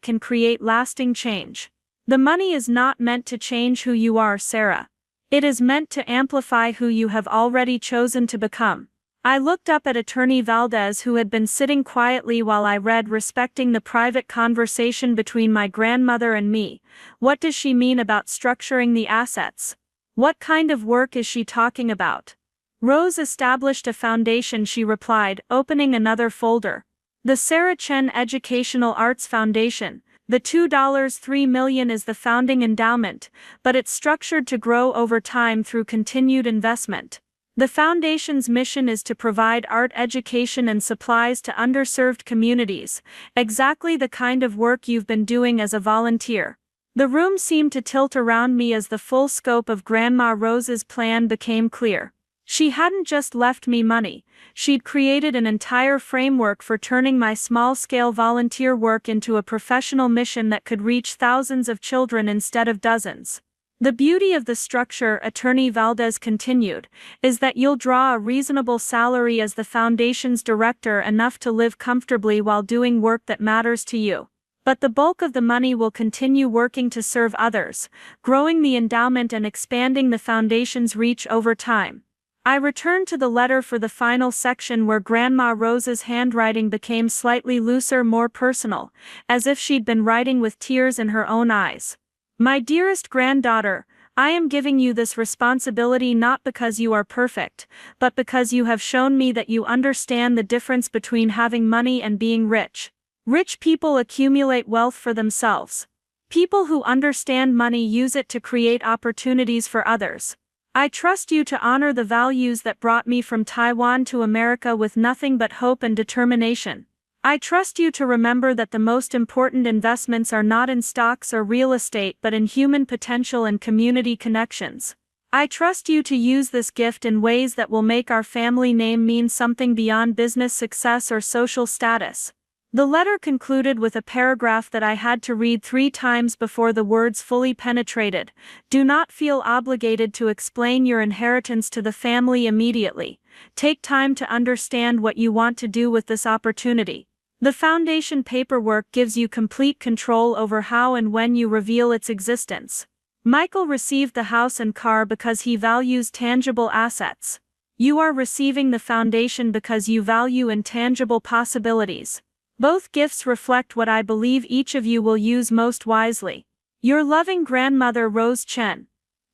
can create lasting change. The money is not meant to change who you are, Sarah. It is meant to amplify who you have already chosen to become. I looked up at Attorney Valdez, who had been sitting quietly while I read, respecting the private conversation between my grandmother and me. What does she mean about structuring the assets? What kind of work is she talking about? Rose established a foundation, she replied, opening another folder. The Sarah Chen Educational Arts Foundation. The $2.3 million is the founding endowment, but it's structured to grow over time through continued investment. The foundation's mission is to provide art education and supplies to underserved communities, exactly the kind of work you've been doing as a volunteer. The room seemed to tilt around me as the full scope of Grandma Rose's plan became clear. She hadn't just left me money, she'd created an entire framework for turning my small-scale volunteer work into a professional mission that could reach thousands of children instead of dozens. The beauty of the structure, Attorney Valdez continued, is that you'll draw a reasonable salary as the foundation's director, enough to live comfortably while doing work that matters to you. But the bulk of the money will continue working to serve others, growing the endowment and expanding the foundation's reach over time. I returned to the letter for the final section, where Grandma Rose's handwriting became slightly looser, more personal, as if she'd been writing with tears in her own eyes. My dearest granddaughter, I am giving you this responsibility not because you are perfect, but because you have shown me that you understand the difference between having money and being rich. Rich people accumulate wealth for themselves. People who understand money use it to create opportunities for others. I trust you to honor the values that brought me from Taiwan to America with nothing but hope and determination. I trust you to remember that the most important investments are not in stocks or real estate but in human potential and community connections. I trust you to use this gift in ways that will make our family name mean something beyond business success or social status. The letter concluded with a paragraph that I had to read 3 times before the words fully penetrated. Do not feel obligated to explain your inheritance to the family immediately. Take time to understand what you want to do with this opportunity. The foundation paperwork gives you complete control over how and when you reveal its existence. Michael received the house and car because he values tangible assets. You are receiving the foundation because you value intangible possibilities. Both gifts reflect what I believe each of you will use most wisely. Your loving grandmother, Rose Chen.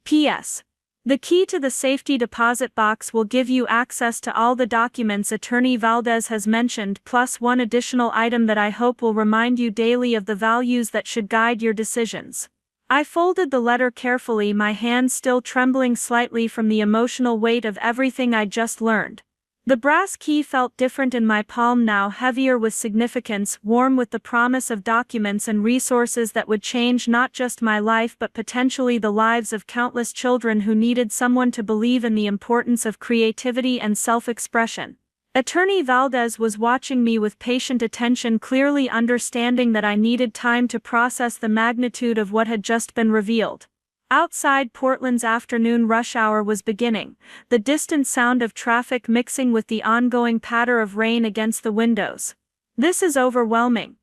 P.S. The key to the safety deposit box will give you access to all the documents Attorney Valdez has mentioned, plus one additional item that I hope will remind you daily of the values that should guide your decisions. I folded the letter carefully, my hands still trembling slightly from the emotional weight of everything I just learned. The brass key felt different in my palm now, heavier with significance, warm with the promise of documents and resources that would change not just my life but potentially the lives of countless children who needed someone to believe in the importance of creativity and self-expression. Attorney Valdez was watching me with patient attention, clearly understanding that I needed time to process the magnitude of what had just been revealed. Outside, Portland's afternoon rush hour was beginning, the distant sound of traffic mixing with the ongoing patter of rain against the windows. "This is overwhelming,"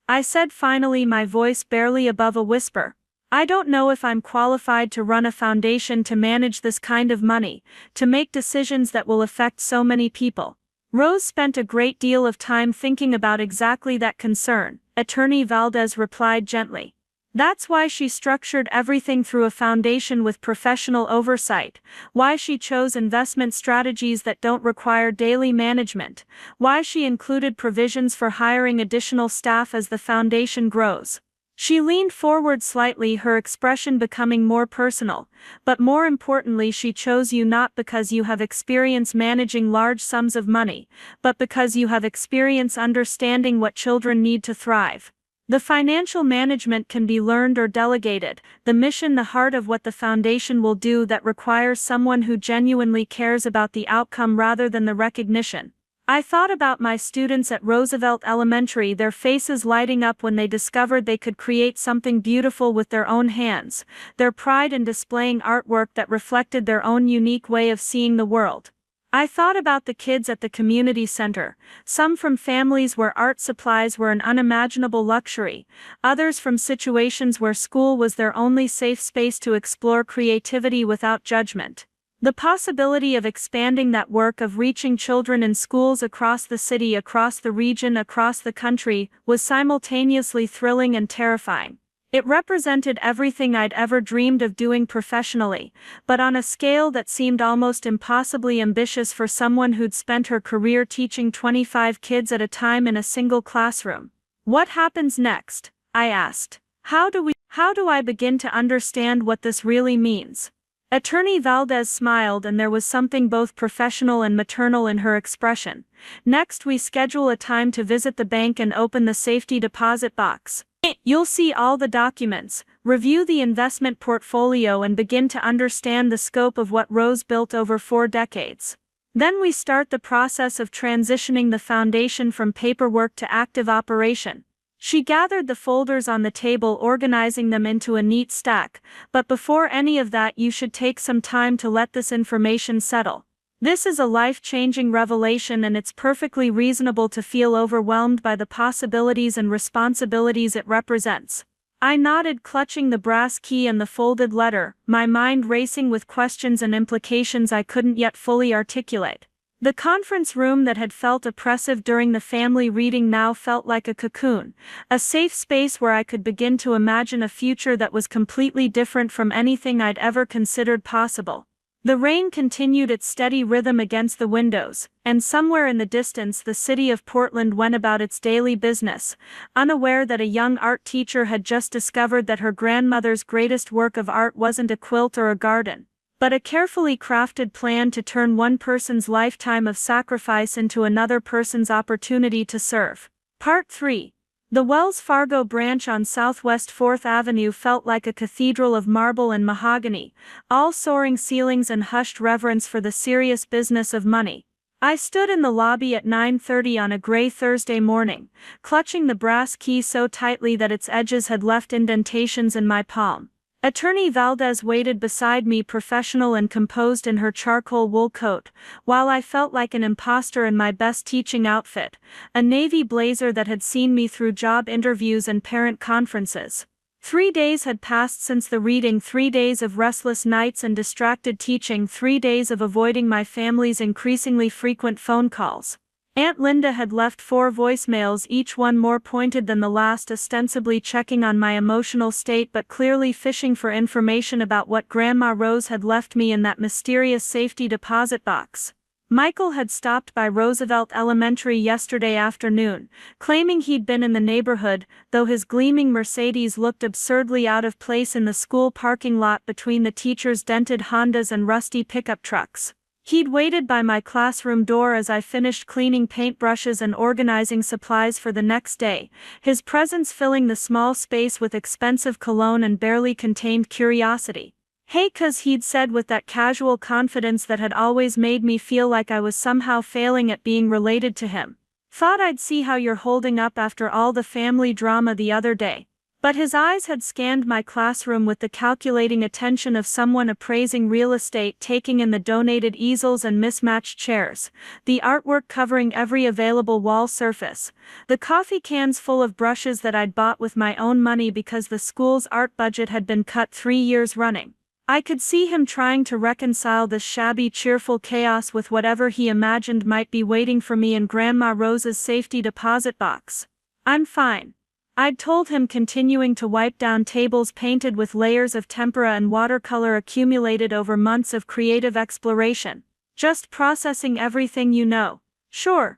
I said finally, my voice barely above a whisper. "I don't know if I'm qualified to run a foundation, to manage this kind of money, to make decisions that will affect so many people." Rose spent a great deal of time thinking about exactly that concern, Attorney Valdez replied gently. "That's why she structured everything through a foundation with professional oversight, why she chose investment strategies that don't require daily management, why she included provisions for hiring additional staff as the foundation grows." She leaned forward slightly, her expression becoming more personal. "But more importantly, she chose you not because you have experience managing large sums of money, but because you have experience understanding what children need to thrive. The financial management can be learned or delegated, the mission, the heart of what the foundation will do, that requires someone who genuinely cares about the outcome rather than the recognition." I thought about my students at Roosevelt Elementary, their faces lighting up when they discovered they could create something beautiful with their own hands, their pride in displaying artwork that reflected their own unique way of seeing the world. I thought about the kids at the community center, some from families where art supplies were an unimaginable luxury, others from situations where school was their only safe space to explore creativity without judgment. The possibility of expanding that work, of reaching children in schools across the city, across the region, across the country, was simultaneously thrilling and terrifying. It represented everything I'd ever dreamed of doing professionally, but on a scale that seemed almost impossibly ambitious for someone who'd spent her career teaching 25 kids at a time in a single classroom. "What happens next?" I asked. How do I begin to understand what this really means?" Attorney Valdez smiled, and there was something both professional and maternal in her expression. "Next, we schedule a time to visit the bank and open the safety deposit box. You'll see all the documents, review the investment portfolio, and begin to understand the scope of what Rose built over 4 decades. Then we start the process of transitioning the foundation from paperwork to active operation." She gathered the folders on the table, organizing them into a neat stack. "But before any of that, you should take some time to let this information settle. This is a life-changing revelation, and it's perfectly reasonable to feel overwhelmed by the possibilities and responsibilities it represents." I nodded, clutching the brass key and the folded letter, my mind racing with questions and implications I couldn't yet fully articulate. The conference room that had felt oppressive during the family reading now felt like a cocoon, a safe space where I could begin to imagine a future that was completely different from anything I'd ever considered possible. The rain continued its steady rhythm against the windows, and somewhere in the distance the city of Portland went about its daily business, unaware that a young art teacher had just discovered that her grandmother's greatest work of art wasn't a quilt or a garden, but a carefully crafted plan to turn one person's lifetime of sacrifice into another person's opportunity to serve. Part 3. The Wells Fargo branch on Southwest 4th Avenue felt like a cathedral of marble and mahogany, all soaring ceilings and hushed reverence for the serious business of money. I stood in the lobby at 9:30 on a gray Thursday morning, clutching the brass key so tightly that its edges had left indentations in my palm. Attorney Valdez waited beside me, professional and composed in her charcoal wool coat, while I felt like an imposter in my best teaching outfit, a navy blazer that had seen me through job interviews and parent conferences. 3 days had passed since the reading, 3 days of restless nights and distracted teaching, 3 days of avoiding my family's increasingly frequent phone calls. Aunt Linda had left 4 voicemails, each one more pointed than the last, ostensibly checking on my emotional state but clearly fishing for information about what Grandma Rose had left me in that mysterious safety deposit box. Michael had stopped by Roosevelt Elementary yesterday afternoon, claiming he'd been in the neighborhood, though his gleaming Mercedes looked absurdly out of place in the school parking lot between the teachers' dented Hondas and rusty pickup trucks. He'd waited by my classroom door as I finished cleaning paintbrushes and organizing supplies for the next day, his presence filling the small space with expensive cologne and barely contained curiosity. "Hey," 'cause he'd said with that casual confidence that had always made me feel like I was somehow failing at being related to him. "Thought I'd see how you're holding up after all the family drama the other day." But his eyes had scanned my classroom with the calculating attention of someone appraising real estate, taking in the donated easels and mismatched chairs, the artwork covering every available wall surface, the coffee cans full of brushes that I'd bought with my own money because the school's art budget had been cut 3 years running. I could see him trying to reconcile this shabby, cheerful chaos with whatever he imagined might be waiting for me in Grandma Rose's safety deposit box. "I'm fine," I'd told him, continuing to wipe down tables painted with layers of tempera and watercolor accumulated over months of creative exploration. "Just processing everything, you know." Sure,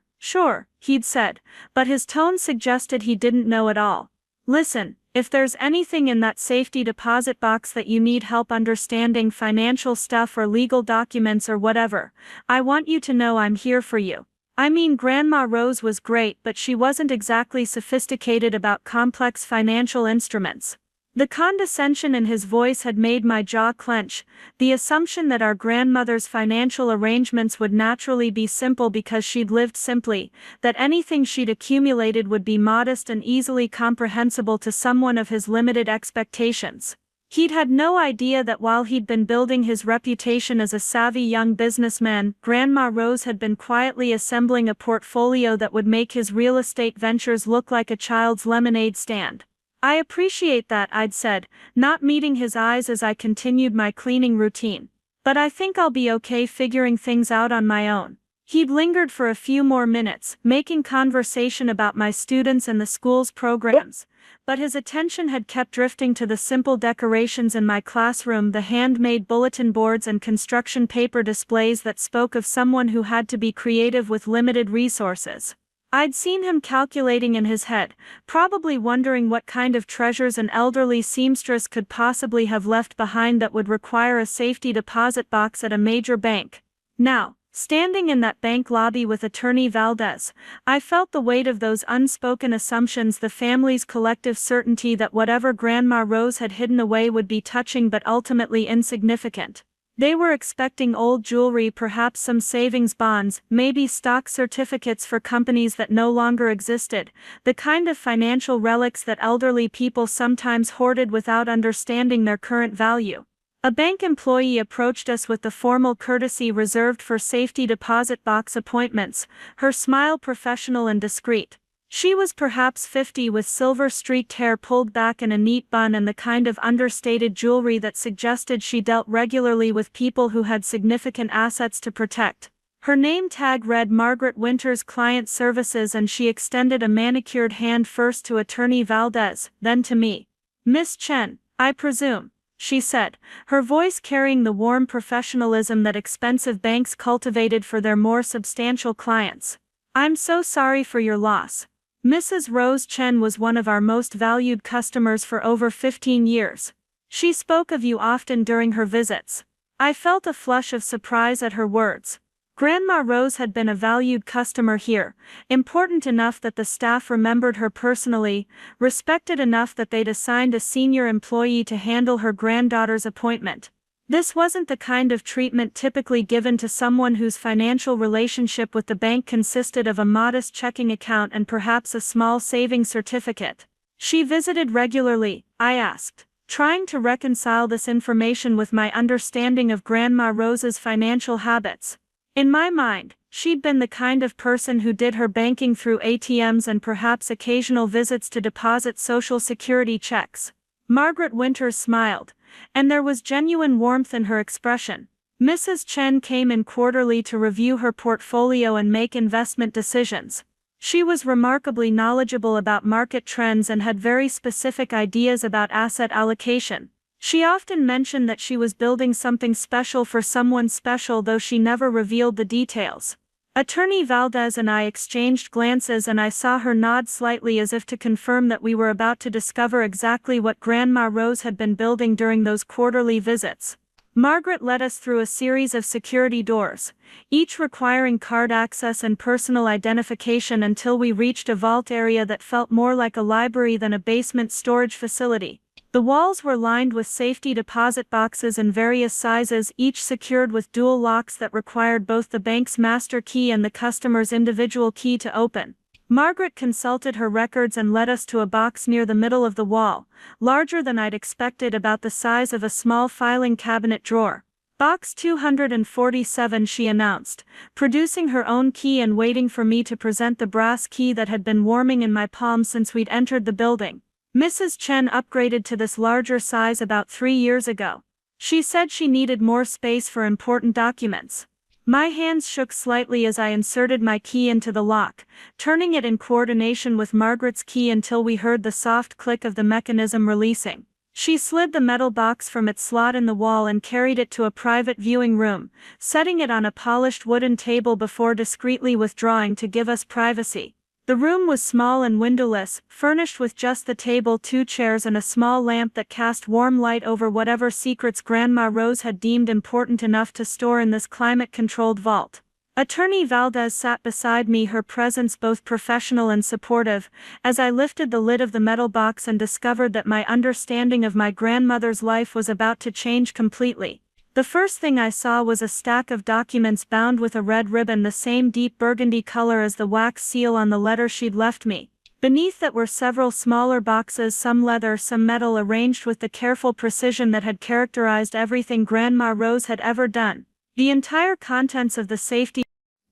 he'd said, but his tone suggested he didn't know at all. "Listen, if there's anything in that safety deposit box that you need help understanding, financial stuff or legal documents or whatever, I want you to know I'm here for you." I mean, Grandma Rose was great, but she wasn't exactly sophisticated about complex financial instruments. The condescension in his voice had made my jaw clench, the assumption that our grandmother's financial arrangements would naturally be simple because she'd lived simply, that anything she'd accumulated would be modest and easily comprehensible to someone of his limited expectations. He'd had no idea that while he'd been building his reputation as a savvy young businessman, Grandma Rose had been quietly assembling a portfolio that would make his real estate ventures look like a child's lemonade stand. "I appreciate that," I'd said, not meeting his eyes as I continued my cleaning routine. "But I think I'll be okay figuring things out on my own." He'd lingered for a few more minutes, making conversation about my students and the school's programs, but his attention had kept drifting to the simple decorations in my classroom, the handmade bulletin boards and construction paper displays that spoke of someone who had to be creative with limited resources. I'd seen him calculating in his head, probably wondering what kind of treasures an elderly seamstress could possibly have left behind that would require a safety deposit box at a major bank. Now, standing in that bank lobby with Attorney Valdez, I felt the weight of those unspoken assumptions, the family's collective certainty that whatever Grandma Rose had hidden away would be touching but ultimately insignificant. They were expecting old jewelry, perhaps some savings bonds, maybe stock certificates for companies that no longer existed, the kind of financial relics that elderly people sometimes hoarded without understanding their current value. A bank employee approached us with the formal courtesy reserved for safety deposit box appointments, her smile professional and discreet. She was perhaps 50, with silver-streaked hair pulled back in a neat bun and the kind of understated jewelry that suggested she dealt regularly with people who had significant assets to protect. Her name tag read Margaret Winters, Client Services, and she extended a manicured hand first to Attorney Valdez, then to me. "Miss Chen, I presume," she said, her voice carrying the warm professionalism that expensive banks cultivated for their more substantial clients. "I'm so sorry for your loss. Mrs. Rose Chen was one of our most valued customers for over 15 years. She spoke of you often during her visits." I felt a flush of surprise at her words. Grandma Rose had been a valued customer here, important enough that the staff remembered her personally, respected enough that they'd assigned a senior employee to handle her granddaughter's appointment. This wasn't the kind of treatment typically given to someone whose financial relationship with the bank consisted of a modest checking account and perhaps a small savings certificate. "She visited regularly?" I asked, trying to reconcile this information with my understanding of Grandma Rose's financial habits. In my mind, she'd been the kind of person who did her banking through ATMs and perhaps occasional visits to deposit Social Security checks. Margaret Winters smiled, and there was genuine warmth in her expression. Mrs. Chen came in quarterly to review her portfolio and make investment decisions. She was remarkably knowledgeable about market trends and had very specific ideas about asset allocation. She often mentioned that she was building something special for someone special, though she never revealed the details. Attorney Valdez and I exchanged glances, and I saw her nod slightly as if to confirm that we were about to discover exactly what Grandma Rose had been building during those quarterly visits. Margaret led us through a series of security doors, each requiring card access and personal identification, until we reached a vault area that felt more like a library than a basement storage facility. The walls were lined with safety deposit boxes in various sizes, each secured with dual locks that required both the bank's master key and the customer's individual key to open. Margaret consulted her records and led us to a box near the middle of the wall, larger than I'd expected, about the size of a small filing cabinet drawer. "Box 247, she announced, producing her own key and waiting for me to present the brass key that had been warming in my palm since we'd entered the building. Mrs. Chen upgraded to this larger size about 3 years ago. She said she needed more space for important documents. My hands shook slightly as I inserted my key into the lock, turning it in coordination with Margaret's key until we heard the soft click of the mechanism releasing. She slid the metal box from its slot in the wall and carried it to a private viewing room, setting it on a polished wooden table before discreetly withdrawing to give us privacy. The room was small and windowless, furnished with just the table, 2 chairs, and a small lamp that cast warm light over whatever secrets Grandma Rose had deemed important enough to store in this climate-controlled vault. Attorney Valdez sat beside me, her presence both professional and supportive, as I lifted the lid of the metal box and discovered that my understanding of my grandmother's life was about to change completely. The first thing I saw was a stack of documents bound with a red ribbon, the same deep burgundy color as the wax seal on the letter she'd left me. Beneath that were several smaller boxes, some leather, some metal, arranged with the careful precision that had characterized everything Grandma Rose had ever done. The entire contents of the safety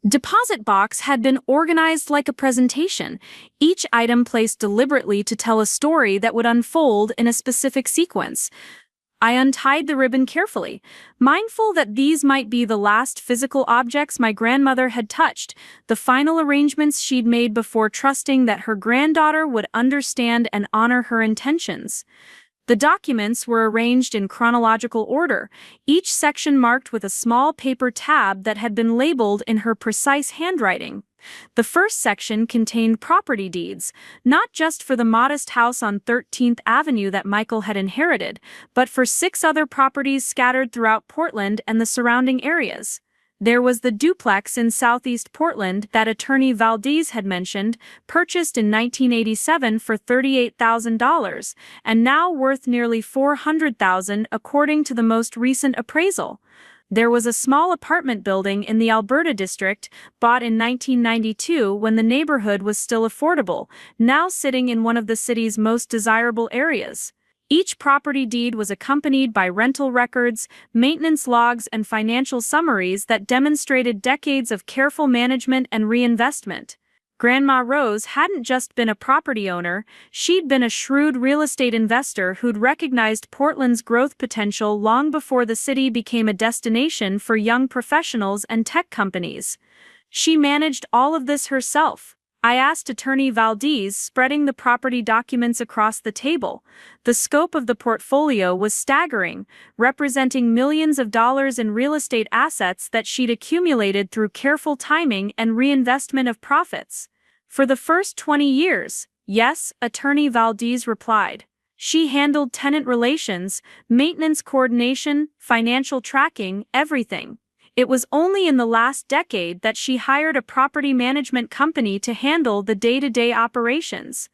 deposit box had been organized like a presentation, each item placed deliberately to tell a story that would unfold in a specific sequence. I untied the ribbon carefully, mindful that these might be the last physical objects my grandmother had touched, the final arrangements she'd made before trusting that her granddaughter would understand and honor her intentions. The documents were arranged in chronological order, each section marked with a small paper tab that had been labeled in her precise handwriting. The first section contained property deeds, not just for the modest house on 13th Avenue that Michael had inherited, but for 6 other properties scattered throughout Portland and the surrounding areas. There was the duplex in Southeast Portland that Attorney Valdez had mentioned, purchased in 1987 for $38,000, and now worth nearly $400,000 according to the most recent appraisal. There was a small apartment building in the Alberta district, bought in 1992 when the neighborhood was still affordable, now sitting in one of the city's most desirable areas. Each property deed was accompanied by rental records, maintenance logs, and financial summaries that demonstrated decades of careful management and reinvestment. Grandma Rose hadn't just been a property owner, she'd been a shrewd real estate investor who'd recognized Portland's growth potential long before the city became a destination for young professionals and tech companies. She managed all of this herself. I asked Attorney Valdez, spreading the property documents across the table. The scope of the portfolio was staggering, representing millions of dollars in real estate assets that she'd accumulated through careful timing and reinvestment of profits. For the first 20 years, yes, Attorney Valdez replied. She handled tenant relations, maintenance coordination, financial tracking, everything. It was only in the last decade that she hired a property management company to handle the day-to-day operations.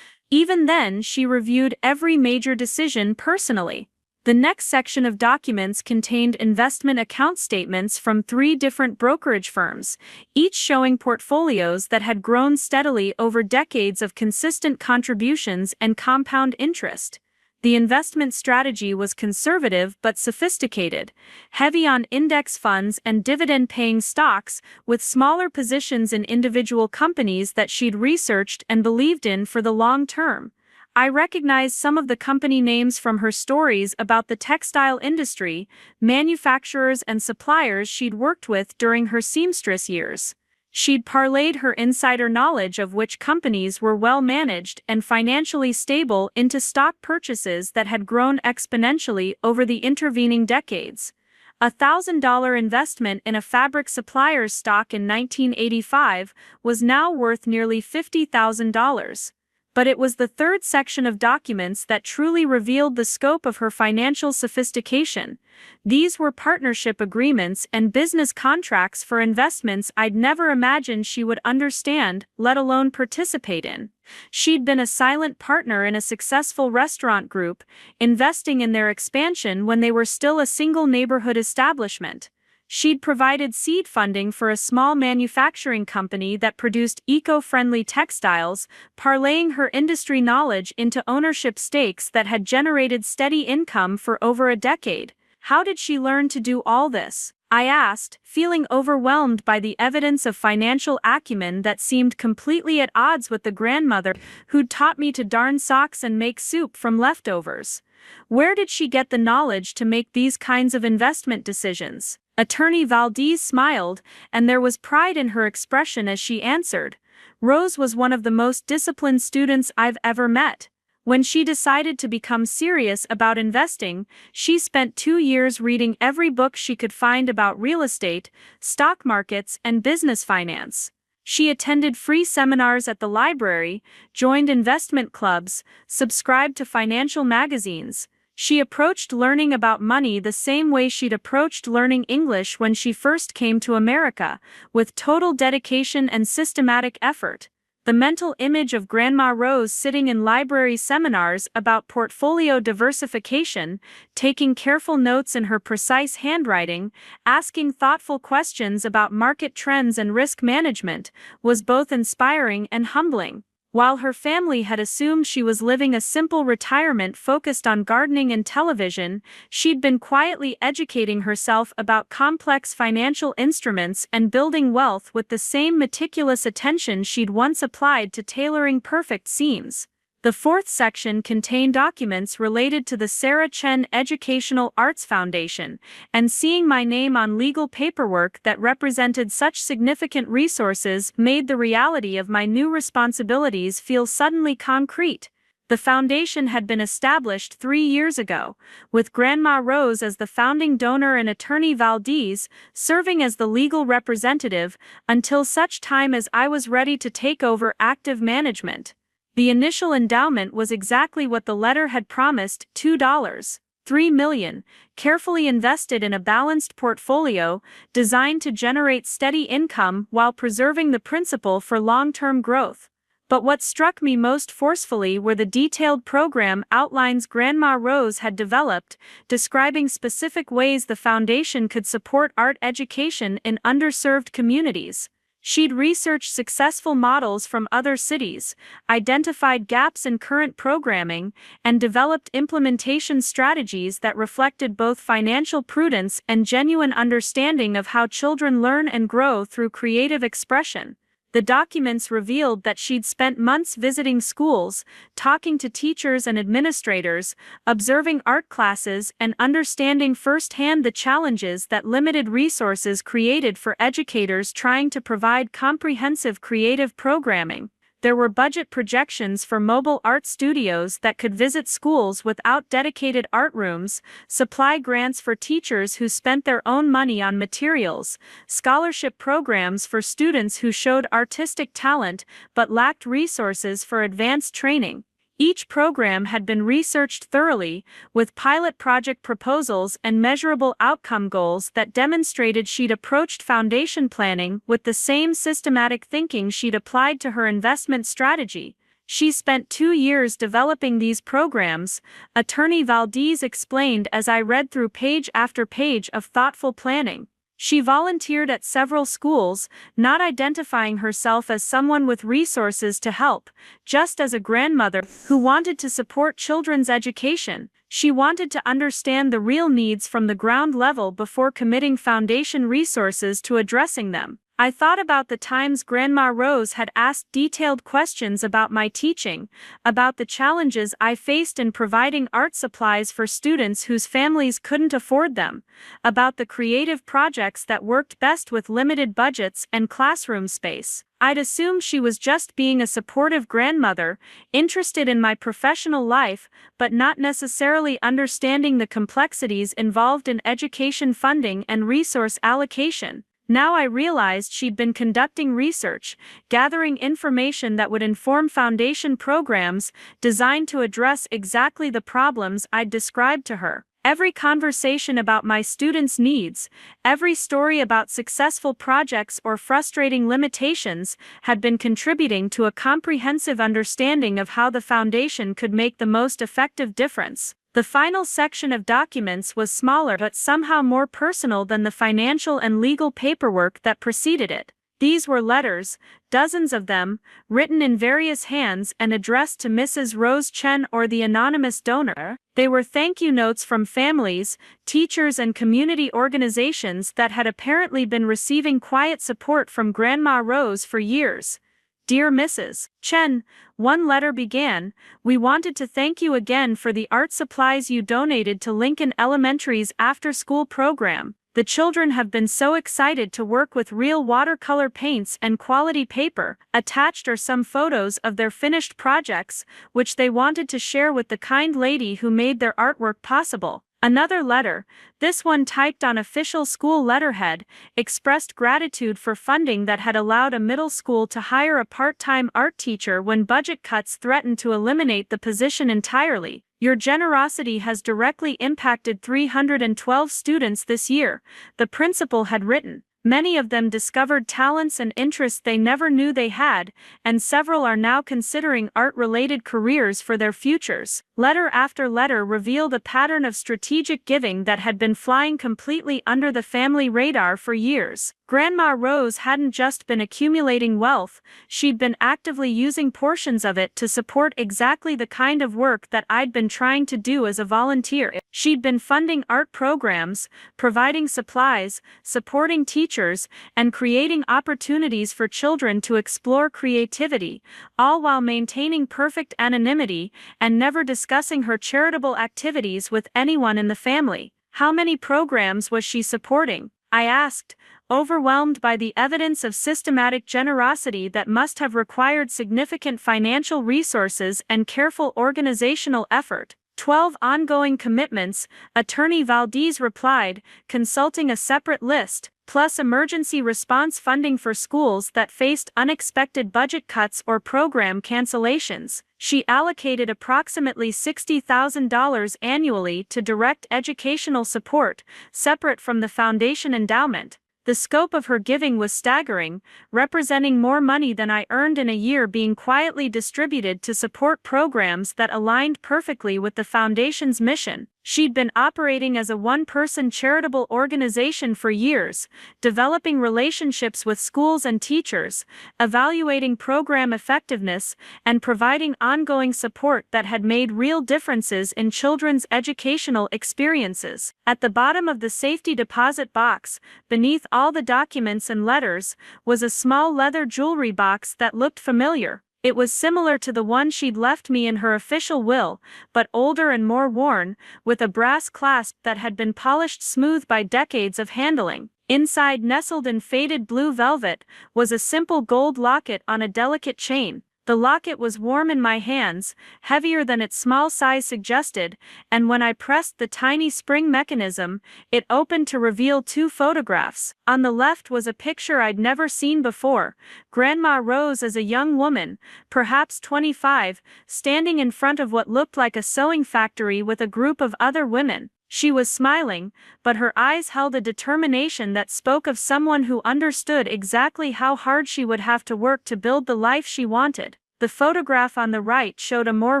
Even then, she reviewed every major decision personally. The next section of documents contained investment account statements from 3 different brokerage firms, each showing portfolios that had grown steadily over decades of consistent contributions and compound interest. The investment strategy was conservative but sophisticated, heavy on index funds and dividend-paying stocks, with smaller positions in individual companies that she'd researched and believed in for the long term. I recognized some of the company names from her stories about the textile industry, manufacturers and suppliers she'd worked with during her seamstress years. She'd parlayed her insider knowledge of which companies were well managed and financially stable into stock purchases that had grown exponentially over the intervening decades. A $1,000 investment in a fabric supplier's stock in 1985 was now worth nearly $50,000. But it was the third section of documents that truly revealed the scope of her financial sophistication. These were partnership agreements and business contracts for investments I'd never imagined she would understand, let alone participate in. She'd been a silent partner in a successful restaurant group, investing in their expansion when they were still a single neighborhood establishment. She'd provided seed funding for a small manufacturing company that produced eco-friendly textiles, parlaying her industry knowledge into ownership stakes that had generated steady income for over a decade. How did she learn to do all this? I asked, feeling overwhelmed by the evidence of financial acumen that seemed completely at odds with the grandmother who'd taught me to darn socks and make soup from leftovers. Where did she get the knowledge to make these kinds of investment decisions? Attorney Valdez smiled, and there was pride in her expression as she answered. Rose was one of the most disciplined students I've ever met. When she decided to become serious about investing, she spent 2 years reading every book she could find about real estate, stock markets, and business finance. She attended free seminars at the library, joined investment clubs, subscribed to financial magazines. She approached learning about money the same way she'd approached learning English when she first came to America, with total dedication and systematic effort. The mental image of Grandma Rose sitting in library seminars about portfolio diversification, taking careful notes in her precise handwriting, asking thoughtful questions about market trends and risk management, was both inspiring and humbling. While her family had assumed she was living a simple retirement focused on gardening and television, she'd been quietly educating herself about complex financial instruments and building wealth with the same meticulous attention she'd once applied to tailoring perfect seams. The fourth section contained documents related to the Sarah Chen Educational Arts Foundation, and seeing my name on legal paperwork that represented such significant resources made the reality of my new responsibilities feel suddenly concrete. The foundation had been established 3 years ago, with Grandma Rose as the founding donor and Attorney Valdez serving as the legal representative until such time as I was ready to take over active management. The initial endowment was exactly what the letter had promised, $3 million, carefully invested in a balanced portfolio designed to generate steady income while preserving the principal for long-term growth. But what struck me most forcefully were the detailed program outlines Grandma Rose had developed, describing specific ways the foundation could support art education in underserved communities. She'd researched successful models from other cities, identified gaps in current programming, and developed implementation strategies that reflected both financial prudence and genuine understanding of how children learn and grow through creative expression. The documents revealed that she'd spent months visiting schools, talking to teachers and administrators, observing art classes, and understanding firsthand the challenges that limited resources created for educators trying to provide comprehensive creative programming. There were budget projections for mobile art studios that could visit schools without dedicated art rooms, supply grants for teachers who spent their own money on materials, scholarship programs for students who showed artistic talent but lacked resources for advanced training. Each program had been researched thoroughly, with pilot project proposals and measurable outcome goals that demonstrated she'd approached foundation planning with the same systematic thinking she'd applied to her investment strategy. She spent 2 years developing these programs, Attorney Valdez explained as I read through page after page of thoughtful planning. She volunteered at several schools, not identifying herself as someone with resources to help, just as a grandmother who wanted to support children's education. She wanted to understand the real needs from the ground level before committing foundation resources to addressing them. I thought about the times Grandma Rose had asked detailed questions about my teaching, about the challenges I faced in providing art supplies for students whose families couldn't afford them, about the creative projects that worked best with limited budgets and classroom space. I'd assumed she was just being a supportive grandmother, interested in my professional life, but not necessarily understanding the complexities involved in education funding and resource allocation. Now I realized she'd been conducting research, gathering information that would inform foundation programs designed to address exactly the problems I'd described to her. Every conversation about my students' needs, every story about successful projects or frustrating limitations had been contributing to a comprehensive understanding of how the foundation could make the most effective difference. The final section of documents was smaller but somehow more personal than the financial and legal paperwork that preceded it. These were letters, dozens of them, written in various hands and addressed to Mrs. Rose Chen or the anonymous donor. They were thank you notes from families, teachers and community organizations that had apparently been receiving quiet support from Grandma Rose for years. Dear Mrs. Chen, one letter began, we wanted to thank you again for the art supplies you donated to Lincoln Elementary's after-school program. The children have been so excited to work with real watercolor paints and quality paper. Attached are some photos of their finished projects, which they wanted to share with the kind lady who made their artwork possible. Another letter, this one typed on official school letterhead, expressed gratitude for funding that had allowed a middle school to hire a part-time art teacher when budget cuts threatened to eliminate the position entirely. Your generosity has directly impacted 312 students this year, the principal had written. Many of them discovered talents and interests they never knew they had, and several are now considering art-related careers for their futures. Letter after letter revealed a pattern of strategic giving that had been flying completely under the family radar for years. Grandma Rose hadn't just been accumulating wealth, she'd been actively using portions of it to support exactly the kind of work that I'd been trying to do as a volunteer. She'd been funding art programs, providing supplies, supporting teachers, and creating opportunities for children to explore creativity, all while maintaining perfect anonymity and never discussing her charitable activities with anyone in the family. How many programs was she supporting? I asked, overwhelmed by the evidence of systematic generosity that must have required significant financial resources and careful organizational effort. 12 ongoing commitments, Attorney Valdez replied, consulting a separate list, plus emergency response funding for schools that faced unexpected budget cuts or program cancellations. She allocated approximately $60,000 annually to direct educational support, separate from the foundation endowment. The scope of her giving was staggering, representing more money than I earned in a year being quietly distributed to support programs that aligned perfectly with the foundation's mission. She'd been operating as a one-person charitable organization for years, developing relationships with schools and teachers, evaluating program effectiveness, and providing ongoing support that had made real differences in children's educational experiences. At the bottom of the safety deposit box, beneath all the documents and letters, was a small leather jewelry box that looked familiar. It was similar to the one she'd left me in her official will, but older and more worn, with a brass clasp that had been polished smooth by decades of handling. Inside, nestled in faded blue velvet, was a simple gold locket on a delicate chain. The locket was warm in my hands, heavier than its small size suggested, and when I pressed the tiny spring mechanism, it opened to reveal two photographs. On the left was a picture I'd never seen before, Grandma Rose as a young woman, perhaps 25, standing in front of what looked like a sewing factory with a group of other women. She was smiling, but her eyes held a determination that spoke of someone who understood exactly how hard she would have to work to build the life she wanted. The photograph on the right showed a more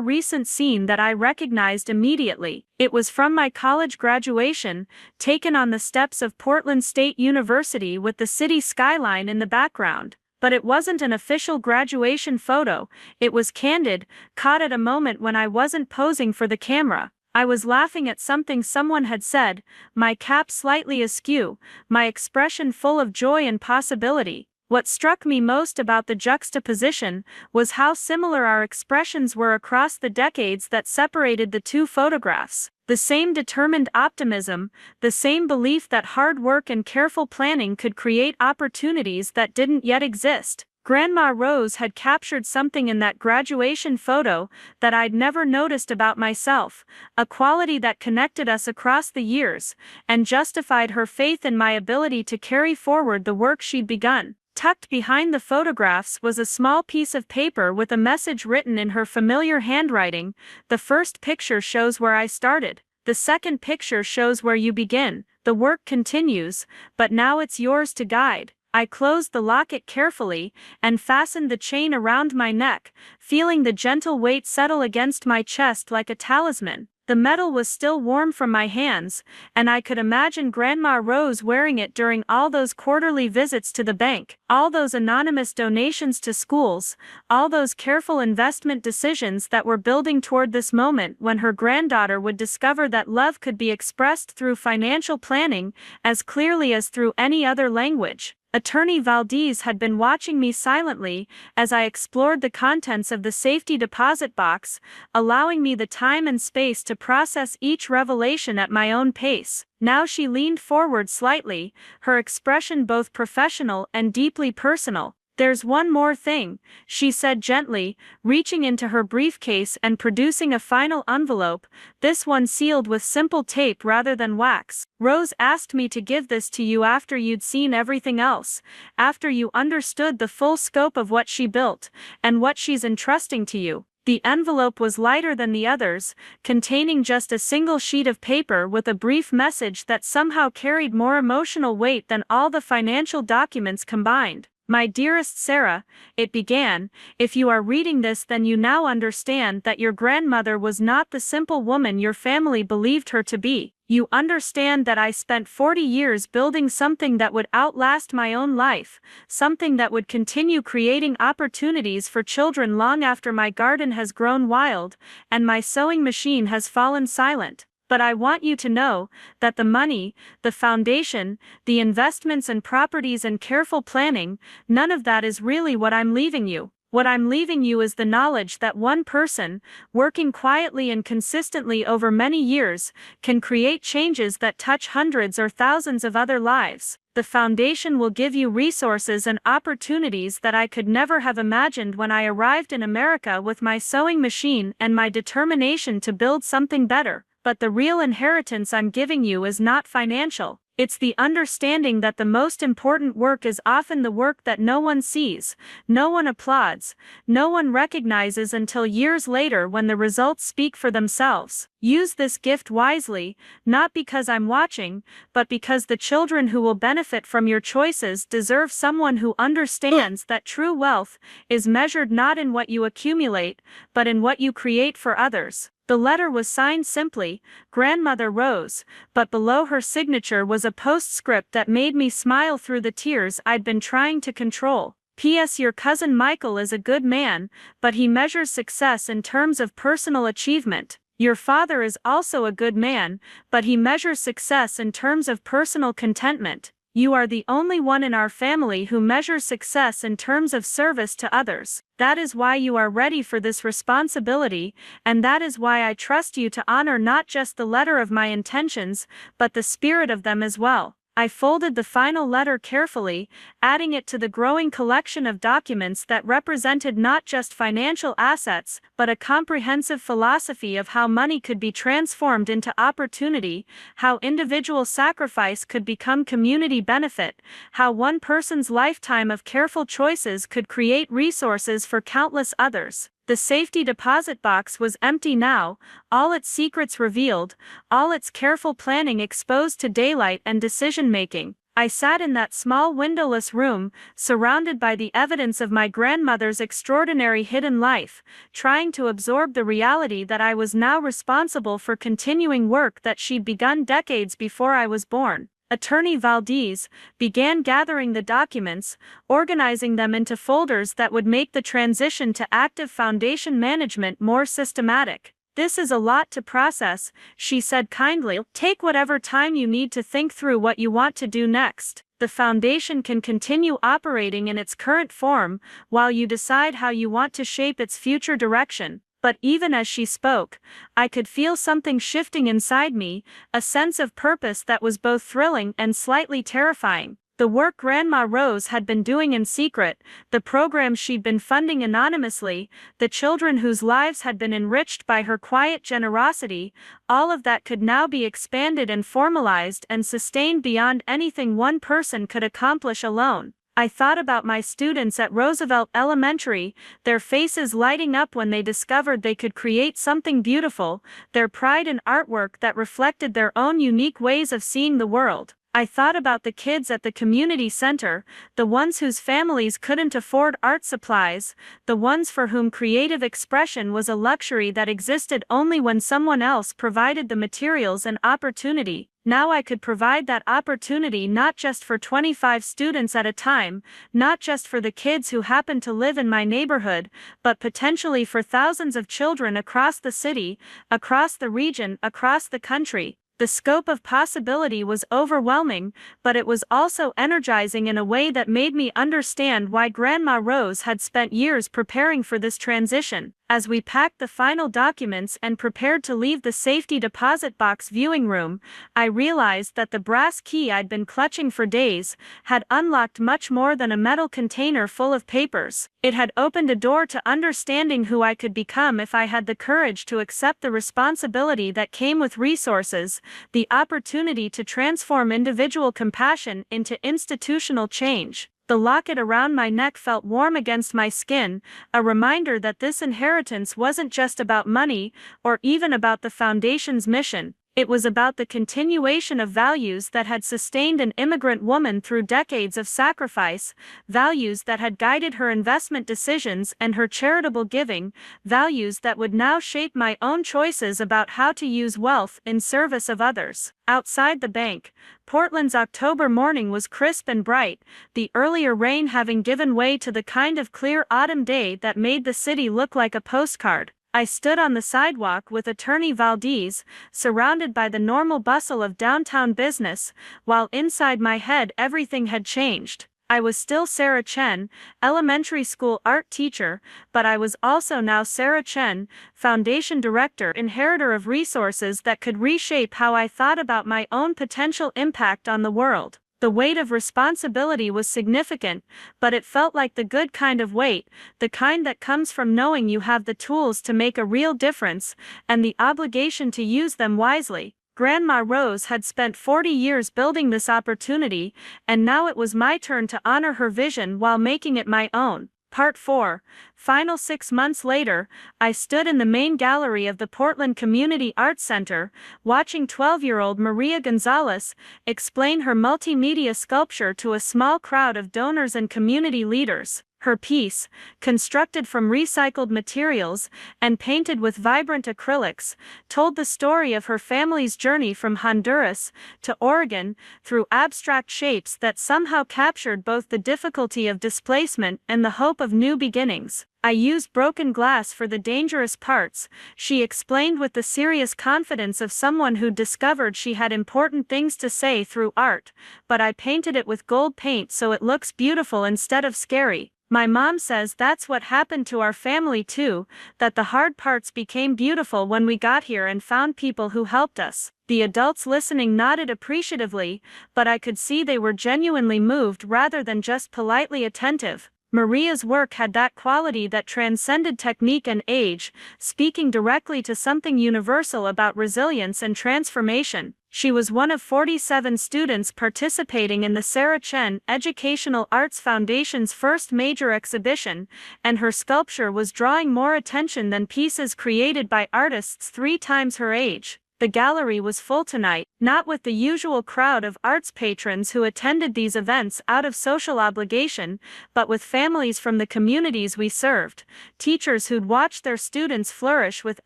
recent scene that I recognized immediately. It was from my college graduation, taken on the steps of Portland State University with the city skyline in the background. But it wasn't an official graduation photo, it was candid, caught at a moment when I wasn't posing for the camera. I was laughing at something someone had said, my cap slightly askew, my expression full of joy and possibility. What struck me most about the juxtaposition was how similar our expressions were across the decades that separated the two photographs. The same determined optimism, the same belief that hard work and careful planning could create opportunities that didn't yet exist. Grandma Rose had captured something in that graduation photo that I'd never noticed about myself, a quality that connected us across the years, and justified her faith in my ability to carry forward the work she'd begun. Tucked behind the photographs was a small piece of paper with a message written in her familiar handwriting. The first picture shows where I started. The second picture shows where you begin. The work continues, but now it's yours to guide. I closed the locket carefully and fastened the chain around my neck, feeling the gentle weight settle against my chest like a talisman. The metal was still warm from my hands, and I could imagine Grandma Rose wearing it during all those quarterly visits to the bank, all those anonymous donations to schools, all those careful investment decisions that were building toward this moment when her granddaughter would discover that love could be expressed through financial planning as clearly as through any other language. Attorney Valdez had been watching me silently as I explored the contents of the safety deposit box, allowing me the time and space to process each revelation at my own pace. Now she leaned forward slightly, her expression both professional and deeply personal. "There's one more thing," she said gently, reaching into her briefcase and producing a final envelope, this one sealed with simple tape rather than wax. "Rose asked me to give this to you after you'd seen everything else, after you understood the full scope of what she built, and what she's entrusting to you." The envelope was lighter than the others, containing just a single sheet of paper with a brief message that somehow carried more emotional weight than all the financial documents combined. "My dearest Sarah," it began, "if you are reading this, then you now understand that your grandmother was not the simple woman your family believed her to be. You understand that I spent 40 years building something that would outlast my own life, something that would continue creating opportunities for children long after my garden has grown wild, and my sewing machine has fallen silent. But I want you to know that the money, the foundation, the investments and properties and careful planning, none of that is really what I'm leaving you. What I'm leaving you is the knowledge that one person, working quietly and consistently over many years, can create changes that touch hundreds or thousands of other lives. The foundation will give you resources and opportunities that I could never have imagined when I arrived in America with my sewing machine and my determination to build something better. But the real inheritance I'm giving you is not financial. It's the understanding that the most important work is often the work that no one sees, no one applauds, no one recognizes until years later when the results speak for themselves. Use this gift wisely, not because I'm watching, but because the children who will benefit from your choices deserve someone who understands that true wealth is measured not in what you accumulate, but in what you create for others." The letter was signed simply, Grandmother Rose, but below her signature was a postscript that made me smile through the tears I'd been trying to control. "P.S. Your cousin Michael is a good man, but he measures success in terms of personal achievement. Your father is also a good man, but he measures success in terms of personal contentment. You are the only one in our family who measures success in terms of service to others. That is why you are ready for this responsibility, and that is why I trust you to honor not just the letter of my intentions, but the spirit of them as well." I folded the final letter carefully, adding it to the growing collection of documents that represented not just financial assets, but a comprehensive philosophy of how money could be transformed into opportunity, how individual sacrifice could become community benefit, how one person's lifetime of careful choices could create resources for countless others. The safety deposit box was empty now, all its secrets revealed, all its careful planning exposed to daylight and decision-making. I sat in that small windowless room, surrounded by the evidence of my grandmother's extraordinary hidden life, trying to absorb the reality that I was now responsible for continuing work that she'd begun decades before I was born. Attorney Valdez began gathering the documents, organizing them into folders that would make the transition to active foundation management more systematic. "This is a lot to process," she said kindly. "Take whatever time you need to think through what you want to do next. The foundation can continue operating in its current form while you decide how you want to shape its future direction." But even as she spoke, I could feel something shifting inside me, a sense of purpose that was both thrilling and slightly terrifying. The work Grandma Rose had been doing in secret, the programs she'd been funding anonymously, the children whose lives had been enriched by her quiet generosity, all of that could now be expanded and formalized and sustained beyond anything one person could accomplish alone. I thought about my students at Roosevelt Elementary, their faces lighting up when they discovered they could create something beautiful, their pride in artwork that reflected their own unique ways of seeing the world. I thought about the kids at the community center, the ones whose families couldn't afford art supplies, the ones for whom creative expression was a luxury that existed only when someone else provided the materials and opportunity. Now I could provide that opportunity not just for 25 students at a time, not just for the kids who happen to live in my neighborhood, but potentially for thousands of children across the city, across the region, across the country. The scope of possibility was overwhelming, but it was also energizing in a way that made me understand why Grandma Rose had spent years preparing for this transition. As we packed the final documents and prepared to leave the safety deposit box viewing room, I realized that the brass key I'd been clutching for days had unlocked much more than a metal container full of papers. It had opened a door to understanding who I could become if I had the courage to accept the responsibility that came with resources, the opportunity to transform individual compassion into institutional change. The locket around my neck felt warm against my skin, a reminder that this inheritance wasn't just about money, or even about the foundation's mission. It was about the continuation of values that had sustained an immigrant woman through decades of sacrifice, values that had guided her investment decisions and her charitable giving, values that would now shape my own choices about how to use wealth in service of others. Outside the bank, Portland's October morning was crisp and bright, the earlier rain having given way to the kind of clear autumn day that made the city look like a postcard. I stood on the sidewalk with Attorney Valdez, surrounded by the normal bustle of downtown business, while inside my head everything had changed. I was still Sarah Chen, elementary school art teacher, but I was also now Sarah Chen, foundation director, inheritor of resources that could reshape how I thought about my own potential impact on the world. The weight of responsibility was significant, but it felt like the good kind of weight, the kind that comes from knowing you have the tools to make a real difference, and the obligation to use them wisely. Grandma Rose had spent 40 years building this opportunity, and now it was my turn to honor her vision while making it my own. Part 4. Final 6 months later, I stood in the main gallery of the Portland Community Arts Center, watching 12-year-old Maria Gonzalez explain her multimedia sculpture to a small crowd of donors and community leaders. Her piece, constructed from recycled materials and painted with vibrant acrylics, told the story of her family's journey from Honduras to Oregon through abstract shapes that somehow captured both the difficulty of displacement and the hope of new beginnings. "I used broken glass for the dangerous parts," she explained with the serious confidence of someone who'd discovered she had important things to say through art, "but I painted it with gold paint so it looks beautiful instead of scary. My mom says that's what happened to our family too, that the hard parts became beautiful when we got here and found people who helped us." The adults listening nodded appreciatively, but I could see they were genuinely moved rather than just politely attentive. Maria's work had that quality that transcended technique and age, speaking directly to something universal about resilience and transformation. She was one of 47 students participating in the Sarah Chen Educational Arts Foundation's first major exhibition, and her sculpture was drawing more attention than pieces created by artists 3 times her age. The gallery was full tonight, not with the usual crowd of arts patrons who attended these events out of social obligation, but with families from the communities we served, teachers who'd watched their students flourish with